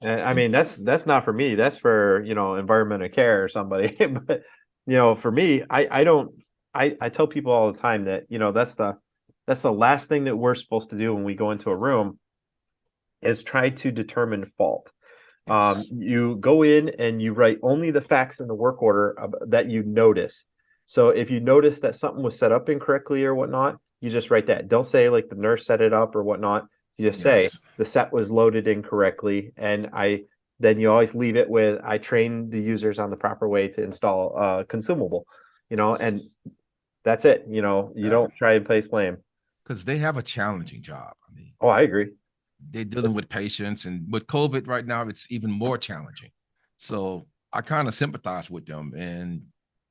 And I and mean, that's not for me. That's for, you know, environmental care or somebody. But, you know, for me, I don't I tell people all the time that, you know, that's the last thing that we're supposed to do when we go into a room is try to determine fault. yes, You go in and you write only the facts in the work order that you notice. So if you notice that something was set up incorrectly or whatnot, you just write that. Don't say like the nurse set it up or whatnot. You just say yes. the set was loaded incorrectly, and I then you always leave it with I train the users on the proper way to install a consumable, you know, and that's it. You know, you Yeah, don't try and place blame. because they have a challenging job. I mean, Oh, I agree. they're dealing It's with patients, and with COVID right now, it's even more challenging. So I kind of sympathize with them, and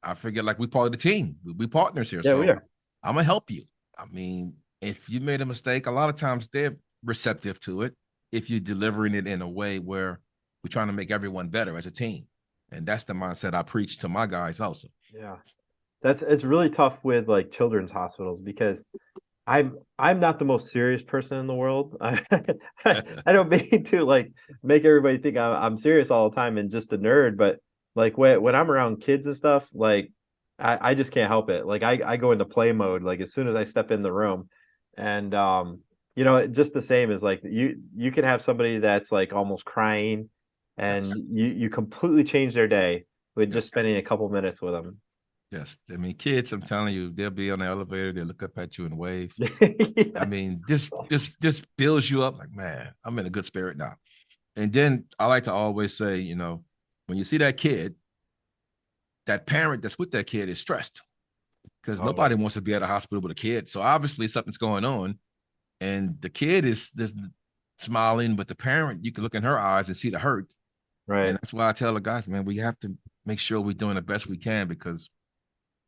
I figure like we part of the team, we partners here, yeah, we so are. I'm gonna help you. I mean, if you made a mistake, a lot of times they're receptive to it if you're delivering it in a way where We're trying to make everyone better as a team. And that's the mindset I preach to my guys also. Yeah. It's really tough with like children's hospitals because I'm not the most serious person in the world. I don't mean to like make everybody think I'm serious all the time and just a nerd, but like when I'm around kids and stuff, like I just can't help it. Like I go into play mode like as soon as I step in the room. And you know, just the same as like you can have somebody that's like almost crying and Yes. you completely change their day with just Yes. spending a couple minutes with them. Yes. I mean, kids, I'm telling you, they'll be on the elevator, they'll look up at you and wave. I Yes. mean, this builds you up like, man, I'm in a good spirit now. And then I like to always say, when you see that kid, that parent that's with that kid is stressed because Oh yeah. nobody wants to be at a hospital with a kid. So obviously something's going on. And the kid is just smiling, but the parent, you can look in her eyes and see the hurt. And Right. that's why I tell the guys, man, we have to make sure we're doing the best we can because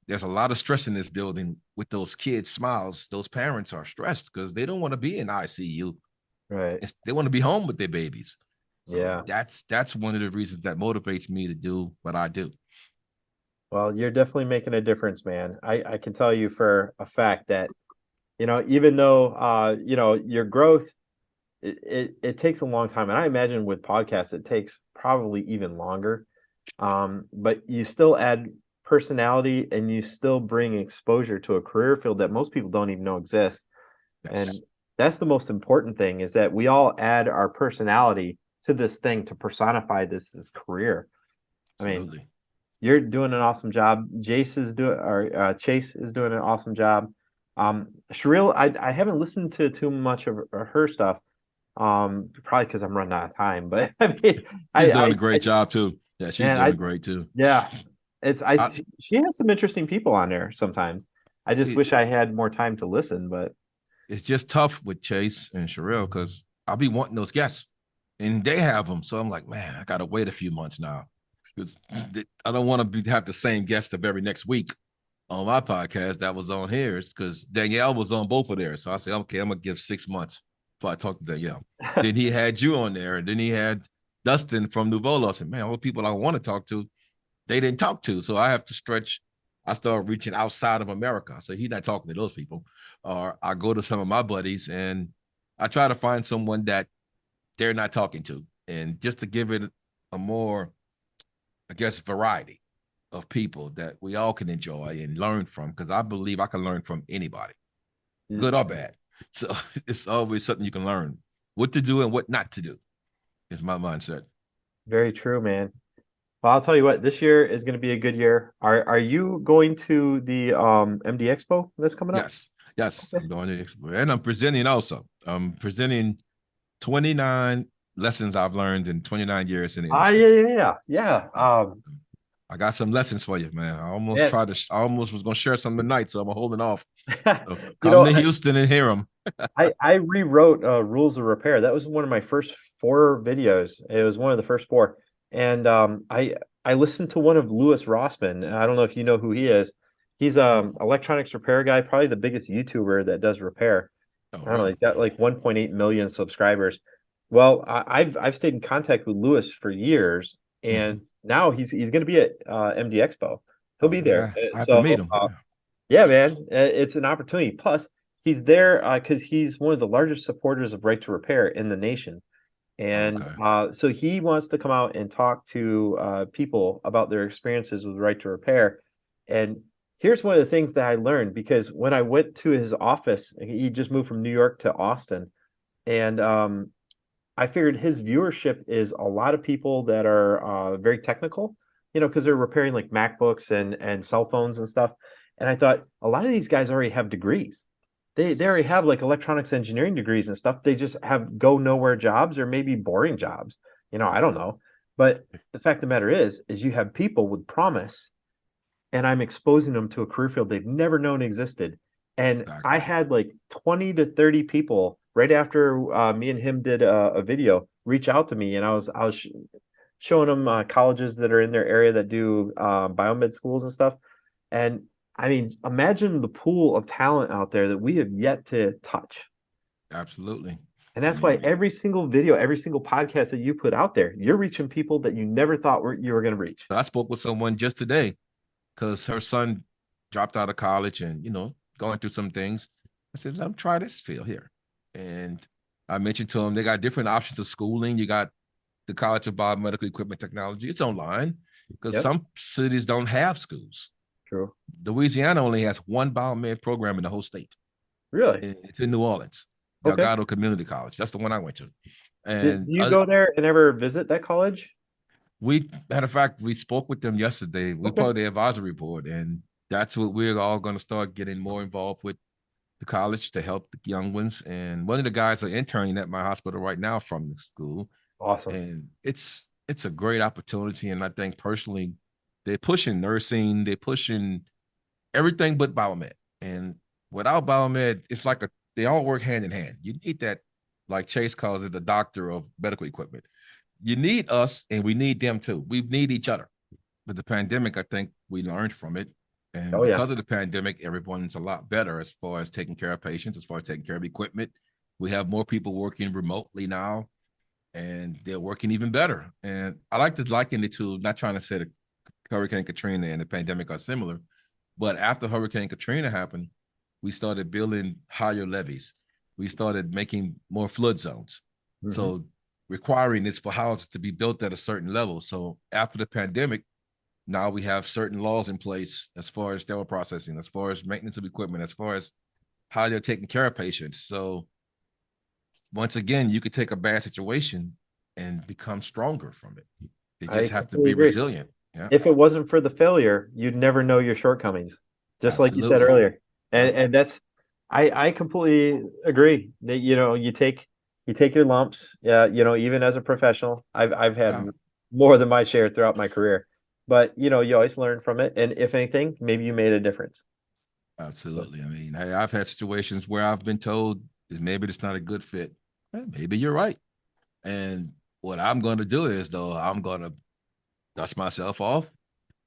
there's a lot of stress in this building with those kids' smiles. Those parents are stressed because they don't want to be in ICU. Right. They want to be home with their babies. So Yeah. that's one of the reasons that motivates me to do what I do. Well, you're definitely making a difference, man. I can tell you for a fact that, you know, even though you know, your growth it takes a long time. And I imagine with podcasts it takes probably even longer. But you still add personality and you still bring exposure to a career field that most people don't even know exists. And Yes, that's the most important thing is that we all add our personality to this thing to personify this career. I mean, absolutely. you're doing an awesome job. Jace is doing, or Chase is doing an awesome job. Sherelle, I haven't listened to too much of her stuff. Probably because I'm running out of time. But I mean, She's I, doing I, a great job too. Yeah, she's man, doing great too. yeah, I she has some interesting people on there sometimes. I just see wish I had more time to listen, but it's just tough with Chase and Sherelle because I'll be wanting those guests and they have them. So I'm like, man, I gotta wait a few months now because I don't want to have the same guest of every next week on my podcast that was on here because Danielle was on both of theirs. So I said, okay, I'm gonna give 6 months before I talk to Danielle. Then he had you on there, and then he had Dustin from Nuvolo. I said, man, all the people I want to talk to, they didn't talk to. So I have to stretch. I start reaching outside of America. So he's not talking to those people. Or I go to some of my buddies and I try to find someone that they're not talking to. And just to give it a more, I guess, variety of people that we all can enjoy and learn from. Because I believe I can learn from anybody, good or bad. So it's always something you can learn what to do and what not to do, is my mindset. very true, man. Well, I'll tell you what, this year is going to be a good year. Are you going to the MD Expo that's coming up? Yes. Yes. Okay. I'm doing it. And I'm presenting also. I'm presenting 29 lessons I've learned in 29 years in the industry. Yeah, yeah, yeah, yeah. I got some lessons for you, man. Man, I almost was going to share some tonight, so I'm holding off. So you come know, to Houston and hear them. I rewrote Rules of Repair. That was one of my first four videos. It was one of the first four, and I listened to one of Lewis Rossman. I don't know if you know who he is. He's electronics repair guy, probably the biggest YouTuber that does repair. Oh, I don't know. really? He's got like 1.8 million subscribers. Well, I've stayed in contact with Lewis for years, and Mm-hmm. now he's going to be at MD Expo. He'll Oh, be man, there. I have to So meet him. Yeah. yeah, man, it's an opportunity. Plus, he's there because he's one of the largest supporters of right to repair in the nation. And Okay. so he wants to come out and talk to people about their experiences with right to repair. And here's one of the things that I learned because when I went to his office, he just moved from New York to Austin, and I figured his viewership is a lot of people that are very technical, you know, because they're repairing like MacBooks and cell phones and stuff. And I thought a lot of these guys already have degrees. They already have like electronics engineering degrees and stuff. They just have go nowhere jobs or maybe boring jobs. You know, I don't know. But the fact of the matter is you have people with promise and I'm exposing them to a career field they've never known existed. And I Exactly. had like 20 to 30 people right after me and him did a video reach out to me, and I was showing them colleges that are in their area that do biomed schools and stuff. And I mean, imagine the pool of talent out there that we have yet to touch. Absolutely. And I that's why mean, every single video, every single podcast that you put out there, you're reaching people that you never thought you were going to reach. I spoke with someone just today because her son dropped out of college and, going through some things. I said, let him try this field here. And I mentioned to him, they got different options of schooling. You got the College of Biomedical Equipment Technology. It's online because Yep. some cities don't have schools. True. Louisiana only has one biomed program in the whole state. Really? It's in New Orleans, Okay. Delgado Community College. That's the one I went to. Do And you go there and ever visit that college? matter of fact, we spoke with them yesterday. We Okay. part of the advisory board, and that's what we're all going to start getting more involved with the college to help the young ones. And one of the guys are interning at my hospital right now from the school, Awesome. and it's a great opportunity. And I think personally, they're pushing nursing, they're pushing everything but biomed. And without biomed, it's like they all work hand in hand. You need that, like Chase calls it, the doctor of medical equipment. You need us, and we need them too. We need each other. But the pandemic, I think we learned from it. And Oh yeah. because of the pandemic, everyone's a lot better as far as taking care of patients, as far as taking care of equipment. We have more people working remotely now, and they're working even better. And I like to liken it to, not trying to say that Hurricane Katrina and the pandemic are similar, but after Hurricane Katrina happened, we started building higher levees. We started making more flood zones. Hmm. So requiring this for houses to be built at a certain level. So after the pandemic, now we have certain laws in place as far as sterile processing, as far as maintenance of equipment, as far as how they're taking care of patients. So once again, you could take a bad situation and become stronger from it. You I just have to completely be agree. resilient. Yeah, If it wasn't for the failure, you'd never know your shortcomings, just like you said absolutely. earlier. Yeah, And that's I completely agree that you take your lumps. Yeah, even as a professional, I've had yeah, more than my share throughout my career. But you always learn from it. And if anything, maybe you made a difference. So, absolutely. I mean, hey, I've had situations where I've been told that maybe it's not a good fit. Maybe you're right. And what I'm going to do is, though, I'm going to dust myself off,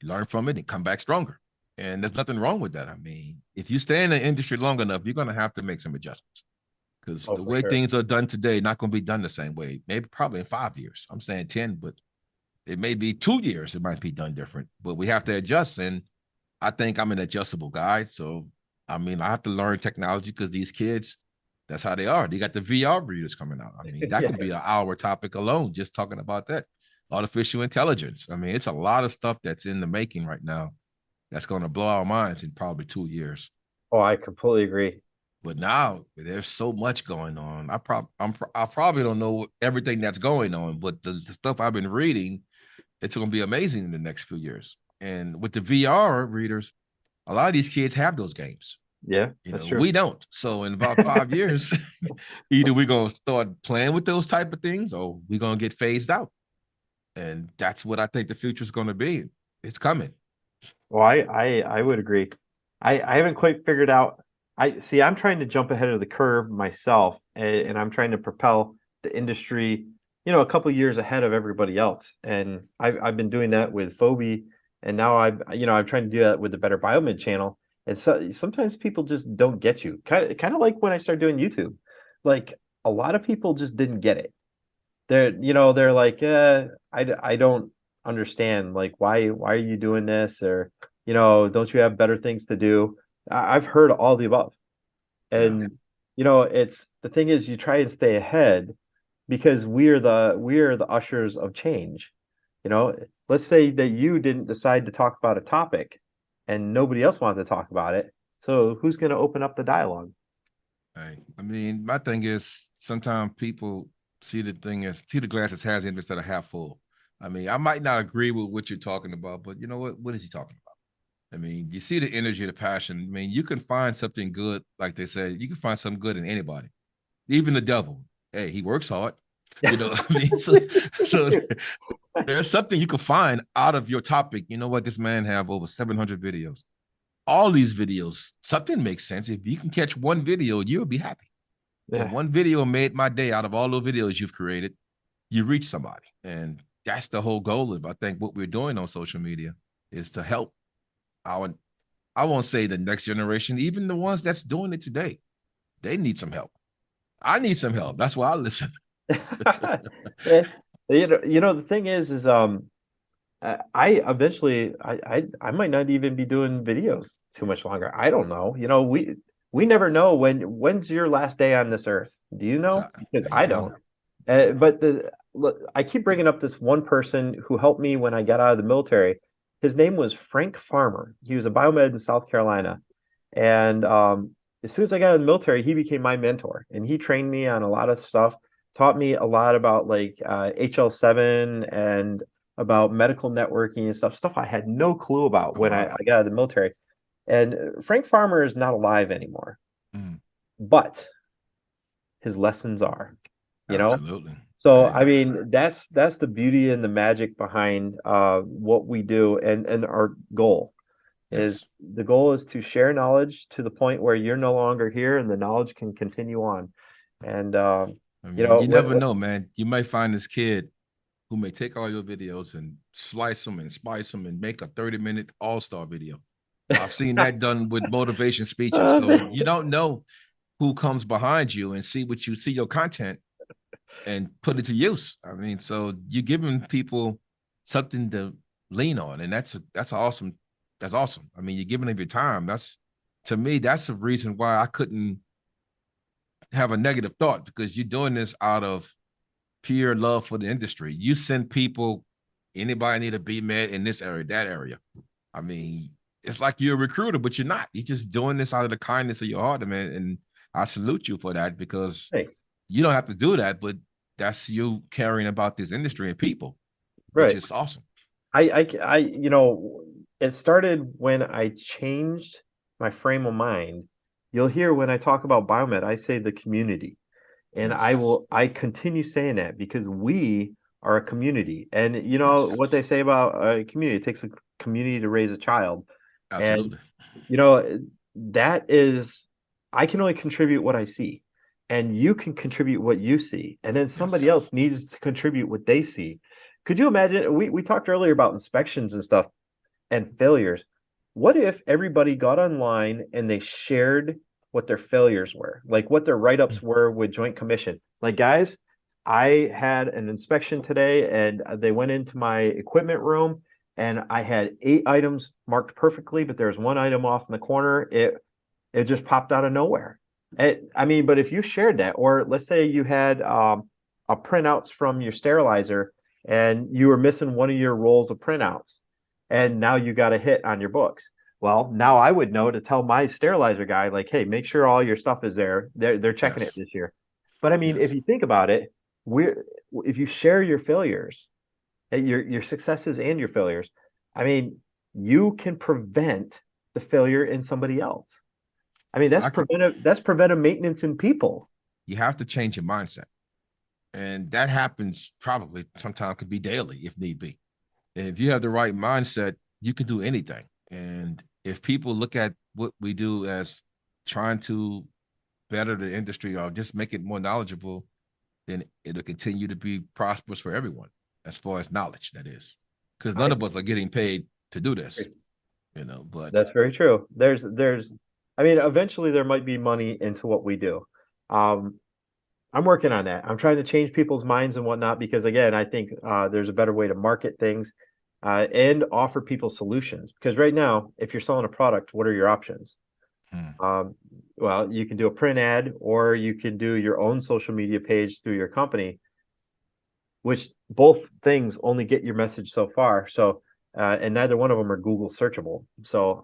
learn from it, and come back stronger. And there's nothing wrong with that. I mean, if you stay in the industry long enough, you're going to have to make some adjustments because oh, the for way sure. things are done today, not going to be done the same way. Maybe probably in 5 years. I'm saying 10, but it may be 2 years. It might be done different, but we have to adjust. And I think I'm an adjustable guy. So, I mean, I have to learn technology because these kids, that's how they are. They got the VR readers coming out. I mean, that Yeah. could be an hour topic alone, just talking about that. Artificial intelligence. I mean, it's a lot of stuff that's in the making right now that's going to blow our minds in probably 2 years. Oh, I completely agree. But now there's so much going on. I probably don't know everything that's going on, but the stuff I've been reading, it's going to be amazing in the next few years. And with the VR readers, a lot of these kids have those games. Yeah, that's true. We don't. So in about 5 years, either we're gonna start playing with those type of things or we're gonna get phased out. And that's what I think the future is gonna be. It's coming. Well, I would agree. I haven't quite figured out. I see. I'm trying to jump ahead of the curve myself, and I'm trying to propel the industry, a couple years ahead of everybody else. And I've been doing that with Phoebe, and now I'm trying to do that with the Better Biomed channel. And so sometimes people just don't get you. Kind of like when I started doing YouTube. Like a lot of people just didn't get it. They're like, I don't understand. Like, why are you doing this? Or, don't you have better things to do? I've heard all the above. Yeah. And, it's the thing is you try and stay ahead because we're the ushers of change. Let's say that you didn't decide to talk about a topic and nobody else wanted to talk about it. So who's going to open up the dialogue? Right. I mean, my thing is sometimes people see the glass as half empty instead of half full. I mean, I might not agree with what you're talking about, but you know what? What is he talking about? I mean, you see the energy, the passion. I mean, you can find something good, like they said, you can find something good in anybody, even the devil. Hey, he works hard. What I mean? So there's something you can find out of your topic. You know what? This man have over 700 videos. All these videos, something makes sense. If you can catch one video, you'll be happy. And Yeah. one video made my day out of all those videos you've created. You reach somebody. And that's the whole goal of, I think, what we're doing on social media is to help our, I won't say the next generation, even the ones that's doing it today, they need some help. I need some help. That's why I listen. Eh, the thing is I eventually I might not even be doing videos too much longer. I don't know. We never know when's your last day on this earth. Do you So know? Because there you I go. don't. But look, I keep bringing up this one person who helped me when I got out of the military. His name was Frank Farmer. He was a biomed in South Carolina, and as soon as I got out of the military, he became my mentor, and he trained me on a lot of stuff. Taught me a lot about like HL7 and about medical networking and stuff I had no clue about Oh, when wow. I got out of the military. And Frank Farmer is not alive anymore, Mm, but his lessons are, you know? absolutely. So Hey, I man. mean, that's the beauty and the magic behind what we do and our goal is Yes. the goal is to share knowledge to the point where you're no longer here and the knowledge can continue on. And I you mean, know, you never know, man. You might find this kid who may take all your videos and slice them and spice them and make a 30-minute all-star video. I've seen that done with motivation speeches. So you don't know who comes behind you and see your content and put it to use. I mean, so you're giving people something to lean on, and that's awesome. That's awesome. I mean, you're giving them your time. That's to me, that's the reason why I couldn't have a negative thought because you're doing this out of pure love for the industry. You send people, anybody need a B med in this area, that area. I mean, it's like you're a recruiter, but you're not. You're just doing this out of the kindness of your heart, man. And I salute you for that because thanks. you don't have to do that, but that's you caring about this industry and people, which Right. is awesome. It started when I changed my frame of mind. You'll hear when I talk about biomed, I say the community. And Yes. I continue saying that because we are a community. And you know Yes. what they say about a community, it takes a community to raise a child. And Absolutely. you know, that is I can only contribute what I see. And you can contribute what you see. And then Yes. somebody else needs to contribute what they see. Could you imagine? We talked earlier about inspections and stuff and failures. What if everybody got online and they shared what their failures were, like what their write-ups were with Joint Commission? Like, guys, I had an inspection today and they went into my equipment room and I had 8 items marked perfectly, but there's one item off in the corner. It just popped out of nowhere. I mean, but if you shared that, or let's say you had a printouts from your sterilizer and you were missing one of your rolls of printouts, and now you got a hit on your books. Well, now I would know to tell my sterilizer guy, like, hey, make sure all your stuff is there. They're checking it Yes. this year. But I mean, if Yes. you think about it, we're if you share your failures, your successes and your failures, I mean, you can prevent the failure in somebody else. I mean, I could that's preventive maintenance in people. you have to change your mindset. And that happens probably sometimes could be daily if need be. And if you have the right mindset, you can do anything. And if people look at what we do as trying to better the industry or just make it more knowledgeable, then it'll continue to be prosperous for everyone, as far as knowledge, that is. Because none I of us are getting paid to do this, but That's very true. I mean, eventually there might be money into what we do. Um, I'm working on that. I'm trying to change people's minds and whatnot because, again, I think there's a better way to market things and offer people solutions. Because right now, if you're selling a product, what are your options? hmm, Um, well, you can do a print ad or you can do your own social media page through your company, which both things only get your message so far. So, and neither one of them are Google searchable. So,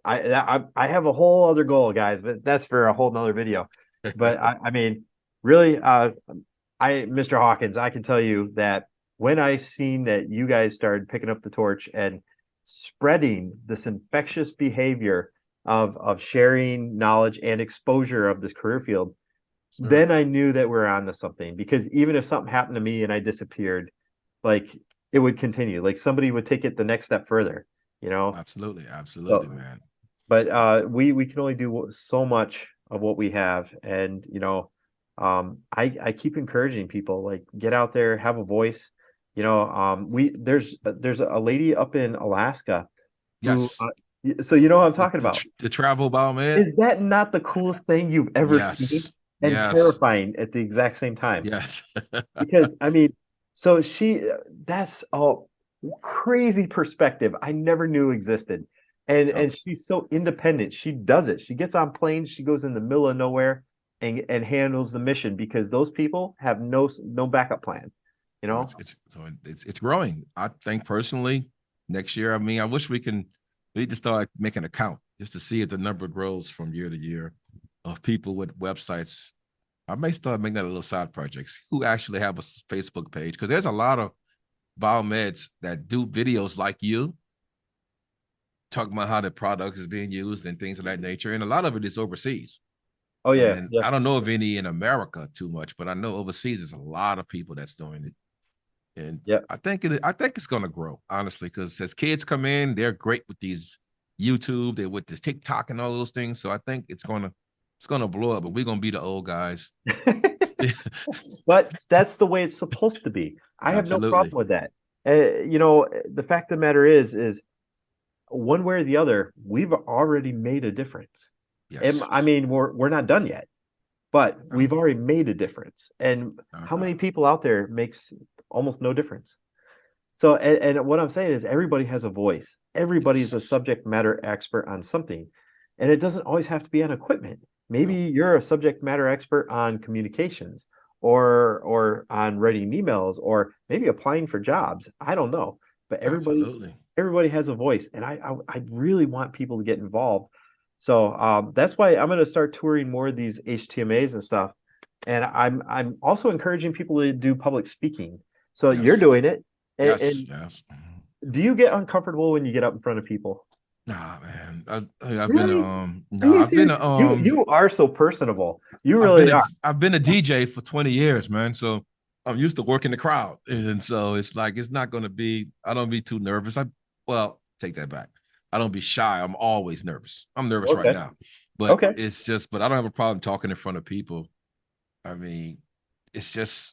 I have a whole other goal, guys, but that's for a whole nother video. But I mean, really, Mr. Hawkins, I can tell you that when I seen that you guys started picking up the torch and spreading this infectious behavior of sharing knowledge and exposure of this career field, sure. then I knew that we're on to something because even if something happened to me and I disappeared, like it would continue. Like somebody would take it the next step further, you know? Absolutely, absolutely, So, man. but we can only do so much of what we have. And, I keep encouraging people like get out there, have a voice. There's a lady up in Alaska who Yes, so you know what I'm talking about. the travel biomed. Is that not the coolest thing you've ever seen? Yes, and Yes. terrifying at the exact same time. Yes. Because I mean, so that's a crazy perspective I never knew existed. Yep. And she's so independent. She does it. She gets on planes, she goes in the middle of nowhere and handles the mission because those people have no backup plan, you So know? it's growing. I think personally, next year, I mean, I wish we need to start making a count just to see if the number grows from year to year of people with websites. I may start making that a little side projects who actually have a Facebook page because there's a lot of biomeds that do videos like you talking about how the product is being used and things of that nature. And a lot of it is overseas. Oh yeah, And yeah, I don't know of any in America too much, but I know overseas there's a lot of people that's doing it. And yeah. I think it's gonna grow, honestly, because as kids come in, they're great with these YouTube, they're with this TikTok and all those things. So I think it's gonna blow up, but we're gonna be the old guys. But that's the way it's supposed to be. I have no problem Absolutely. with that. You know, the fact of the matter is one way or the other, we've already made a difference. And Yes. I mean, we're not done yet, but we've already made a difference. And how Uh-huh. many people out there makes almost no difference? So, and what I'm saying is everybody has a voice. Everybody is a Yes. subject matter expert on something. And it doesn't always have to be on equipment. Maybe Nope. you're a subject matter expert on communications or on writing emails or maybe applying for jobs. I don't know. But Absolutely. everybody has a voice. And I really want people to get involved. So that's why I'm going to start touring more of these HTMAs and stuff. And I'm also encouraging people to do public speaking. So you're Yes. doing it. Yes. And Yes. do you get uncomfortable when you get up in front of people? Nah, man. I've been Really? Are no, you I've been serious? You are so personable. You really are. I've been a DJ for 20 years, man. So I'm used to working the crowd. And so it's like it's not gonna be, I don't be too nervous. Take that back. I don't be shy. I'm always nervous. I'm nervous right Okay. now. But Okay. it's just, but I don't have a problem talking in front of people. I mean, it's just,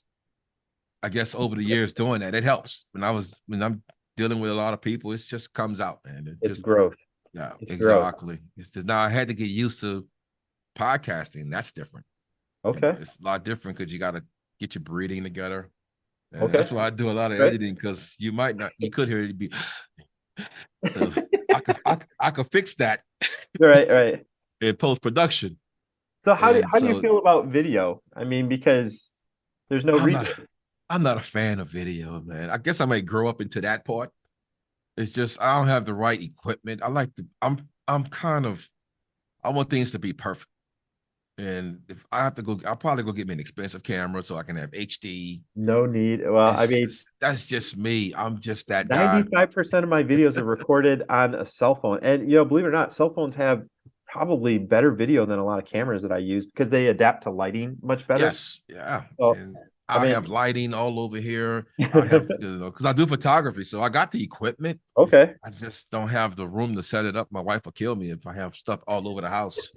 I guess over the years doing that, it helps. When I'm dealing with a lot of people, it just comes out, man. It It's just growth. yeah, It's growth. exactly. It's just now I had to get used to podcasting. That's different. Okay. It's a lot different because you got to get your breathing together. And Okay. that's why I do a lot of Right. editing because you could hear it be. So I could fix that Right. Right. in post production. So And how do you so feel about video? I mean, because there's no I'm reason. not I'm not a fan of video, man. I guess I might grow up into that part. It's just I don't have the right equipment. I'm kind of I want things to be perfect. And if I have to go, I'll probably go get me an expensive camera so I can have HD. No need. Well, I It's mean, just that's just me. I'm just that guy. 95% of my videos are recorded on a cell phone. And believe it or not, cell phones have probably better video than a lot of cameras that I use because they adapt to lighting much better. Yes, yeah. So, And I I have mean, lighting all over here. I have, because I do photography, so I got the equipment. okay. I just don't have the room to set it up. My wife will kill me if I have stuff all over the house.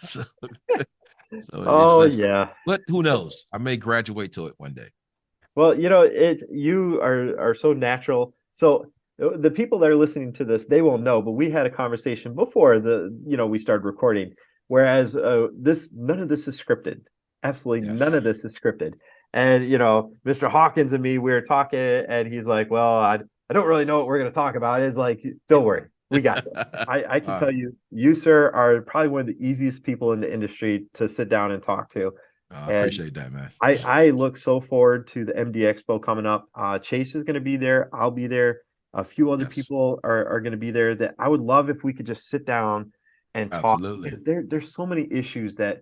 so, so it's Oh less, yeah. but who knows? I may graduate to it one day. Well, it's you are so natural. So the people that are listening to this, they won't know, but we had a conversation before we started recording. Whereas this none of this is scripted. Absolutely none Yes. of this is scripted. And Mr. Hawkins and me, we were talking, and he's like, "Well, I don't really know what we're going to talk about." It's like, don't worry, we got this. I can uh, tell you, you sir are probably one of the easiest people in the industry to sit down and talk to. I And appreciate that, man. I look so forward to the MD Expo coming up. Chase is going to be there. I'll be there. A few other Yes, people are going to be there. That I would love if we could just sit down and talk absolutely. because there's so many issues that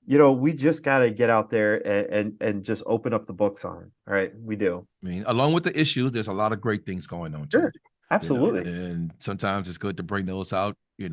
we just got to get out there and just open up the books on. All right, we do. I mean, along with the issues, there's a lot of great things going on too. Sure, absolutely. And sometimes it's good to bring those out. I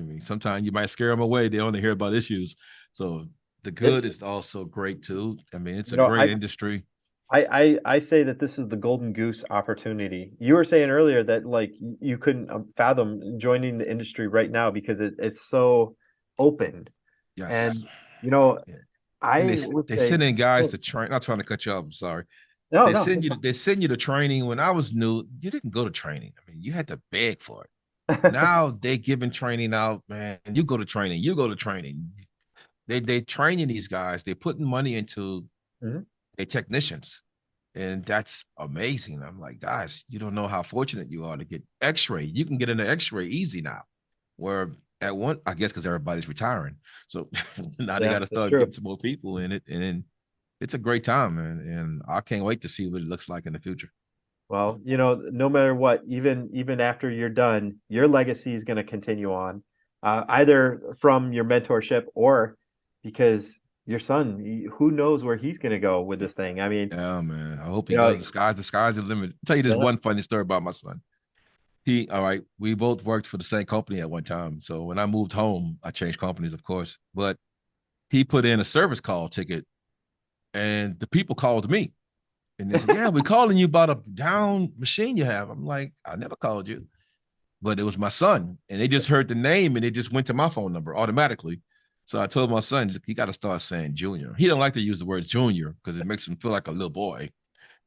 mean, sometimes you might scare them away. They only hear about issues. So the good It's is also great too. I mean, it's you a know great I industry. I say that this is the golden goose opportunity. You were saying earlier that like you couldn't fathom joining the industry right now because it's so open. Yes. And you know, Yeah. And I would they say, send in guys oh, to train. Not trying to cut you off. I'm sorry. no, no. They send you to training. When I was new, you didn't go to training. I mean, you had to beg for it. Now they giving training out, man. You go to training. You go to training. they training these guys. They're putting money into Mhm. their technicians, and that's amazing. I'm like, guys, you don't know how fortunate you are to get X-ray. You can get into X-ray easy now. Where at one, I guess, because everybody's retiring, so now they Yeah, got to that's start true. getting some more people in it, and it's a great time, man. And I can't wait to see what it looks like in the future. Well, no matter what, even after you're done, your legacy is going to continue on, either from your mentorship or because your son, who knows where he's going to go with this thing. I mean, Yeah, man. I hope he you know, does. The sky's the limit. I'll tell you this yeah, one funny story about my son. All right, we both worked for the same company at one time. So when I moved home, I changed companies, of course, but he put in a service call ticket and the people called me and they said, yeah, we're calling you about a down machine you have. I'm like, I never called you, but it was my son. And they just heard the name and it just went to my phone number automatically. So I told my son, you got to start saying junior. He don't like to use the word junior because it makes him feel like a little boy.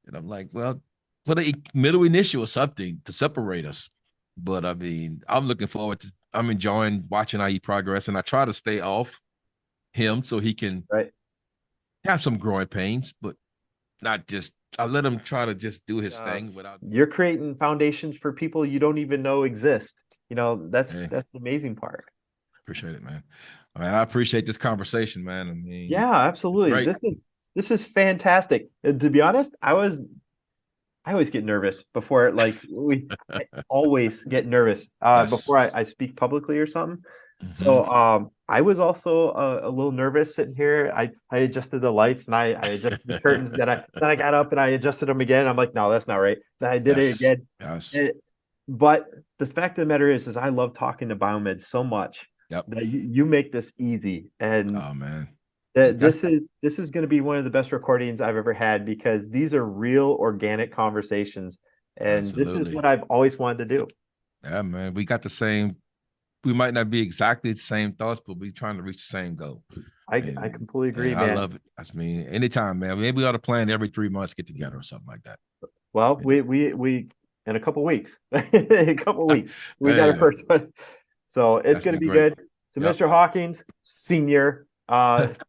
And I'm like, well, put a middle initial or something to separate us. But I mean, I'm looking forward to, I'm enjoying watching IE progress. And I try to stay off him so he can right. have some growing pains, but not just, I let him try to just do his Uh, thing without, you're creating foundations for people you don't even know exist. That's hey, that's the amazing part. appreciate it, man. I mean, I appreciate this conversation, man. I mean, Yeah, it's absolutely. great. This is fantastic. To be honest, I always get nervous before I always get nervous Yes. before I speak publicly or something. Mm-hmm. So I was also a little nervous sitting here. I adjusted the lights and I adjusted the curtains. Then I got up and I adjusted them again. I'm like, no, that's not right. Then I did it Yes. again. Yes. And- but the fact of the matter is I love talking to Biomeds so much Yep. that you make this easy. And Oh, man. that That's this is going to be one of the best recordings I've ever had because these are real organic conversations, and this is absolutely. what I've always wanted to do. Yeah, man. We got the same, we might not be exactly the same thoughts, but we trying to reach the same goal. I And completely and agree, I man. love it. I mean, anytime, man. Maybe we ought to plan every 3 months, get together or something like that. Well, You we in a couple weeks, a couple know? weeks, we got our Man, first one, so it's that's going to be be great. good. So, Yep. Mr. Hawkins, Senior,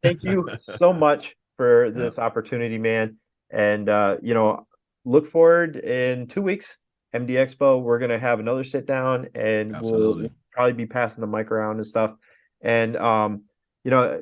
thank you so much for Yep. this opportunity, man. And look forward in 2 weeks, MD Expo. We're going to have another sit down, and we'll Absolutely. probably be passing the mic around and stuff. And you know,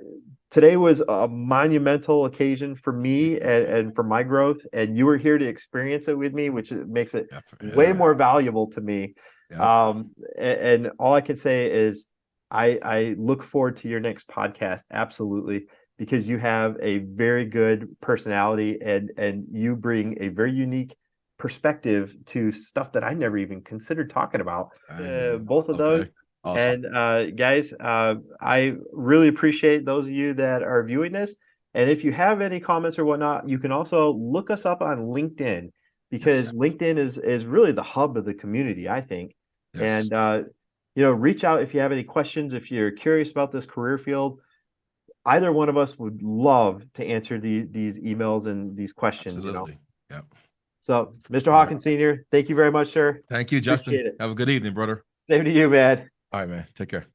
today was a monumental occasion for me and for my growth, and you were here to experience it with me, which makes it Yep. way Yeah. more valuable to me. Yep. And all I can say is I look forward to your next podcast, absolutely, because you have a very good personality and you bring a very unique perspective to stuff that I never even considered talking about. Hey, man. Both of Okay. those. Awesome. And guys, I really appreciate those of you that are viewing this. And if you have any comments or whatnot, you can also look us up on LinkedIn because Yes. LinkedIn is really the hub of the community, I think. Yes. And reach out if you have any questions, if you're curious about this career field. Either one of us would love to answer these emails and these questions. Absolutely. Yep. So, Mr. All right. Hawkins Senior, thank you very much, sir. Thank you, Justin. Appreciate it. Have a good evening, brother. Same to you, man. All right, man. Take care.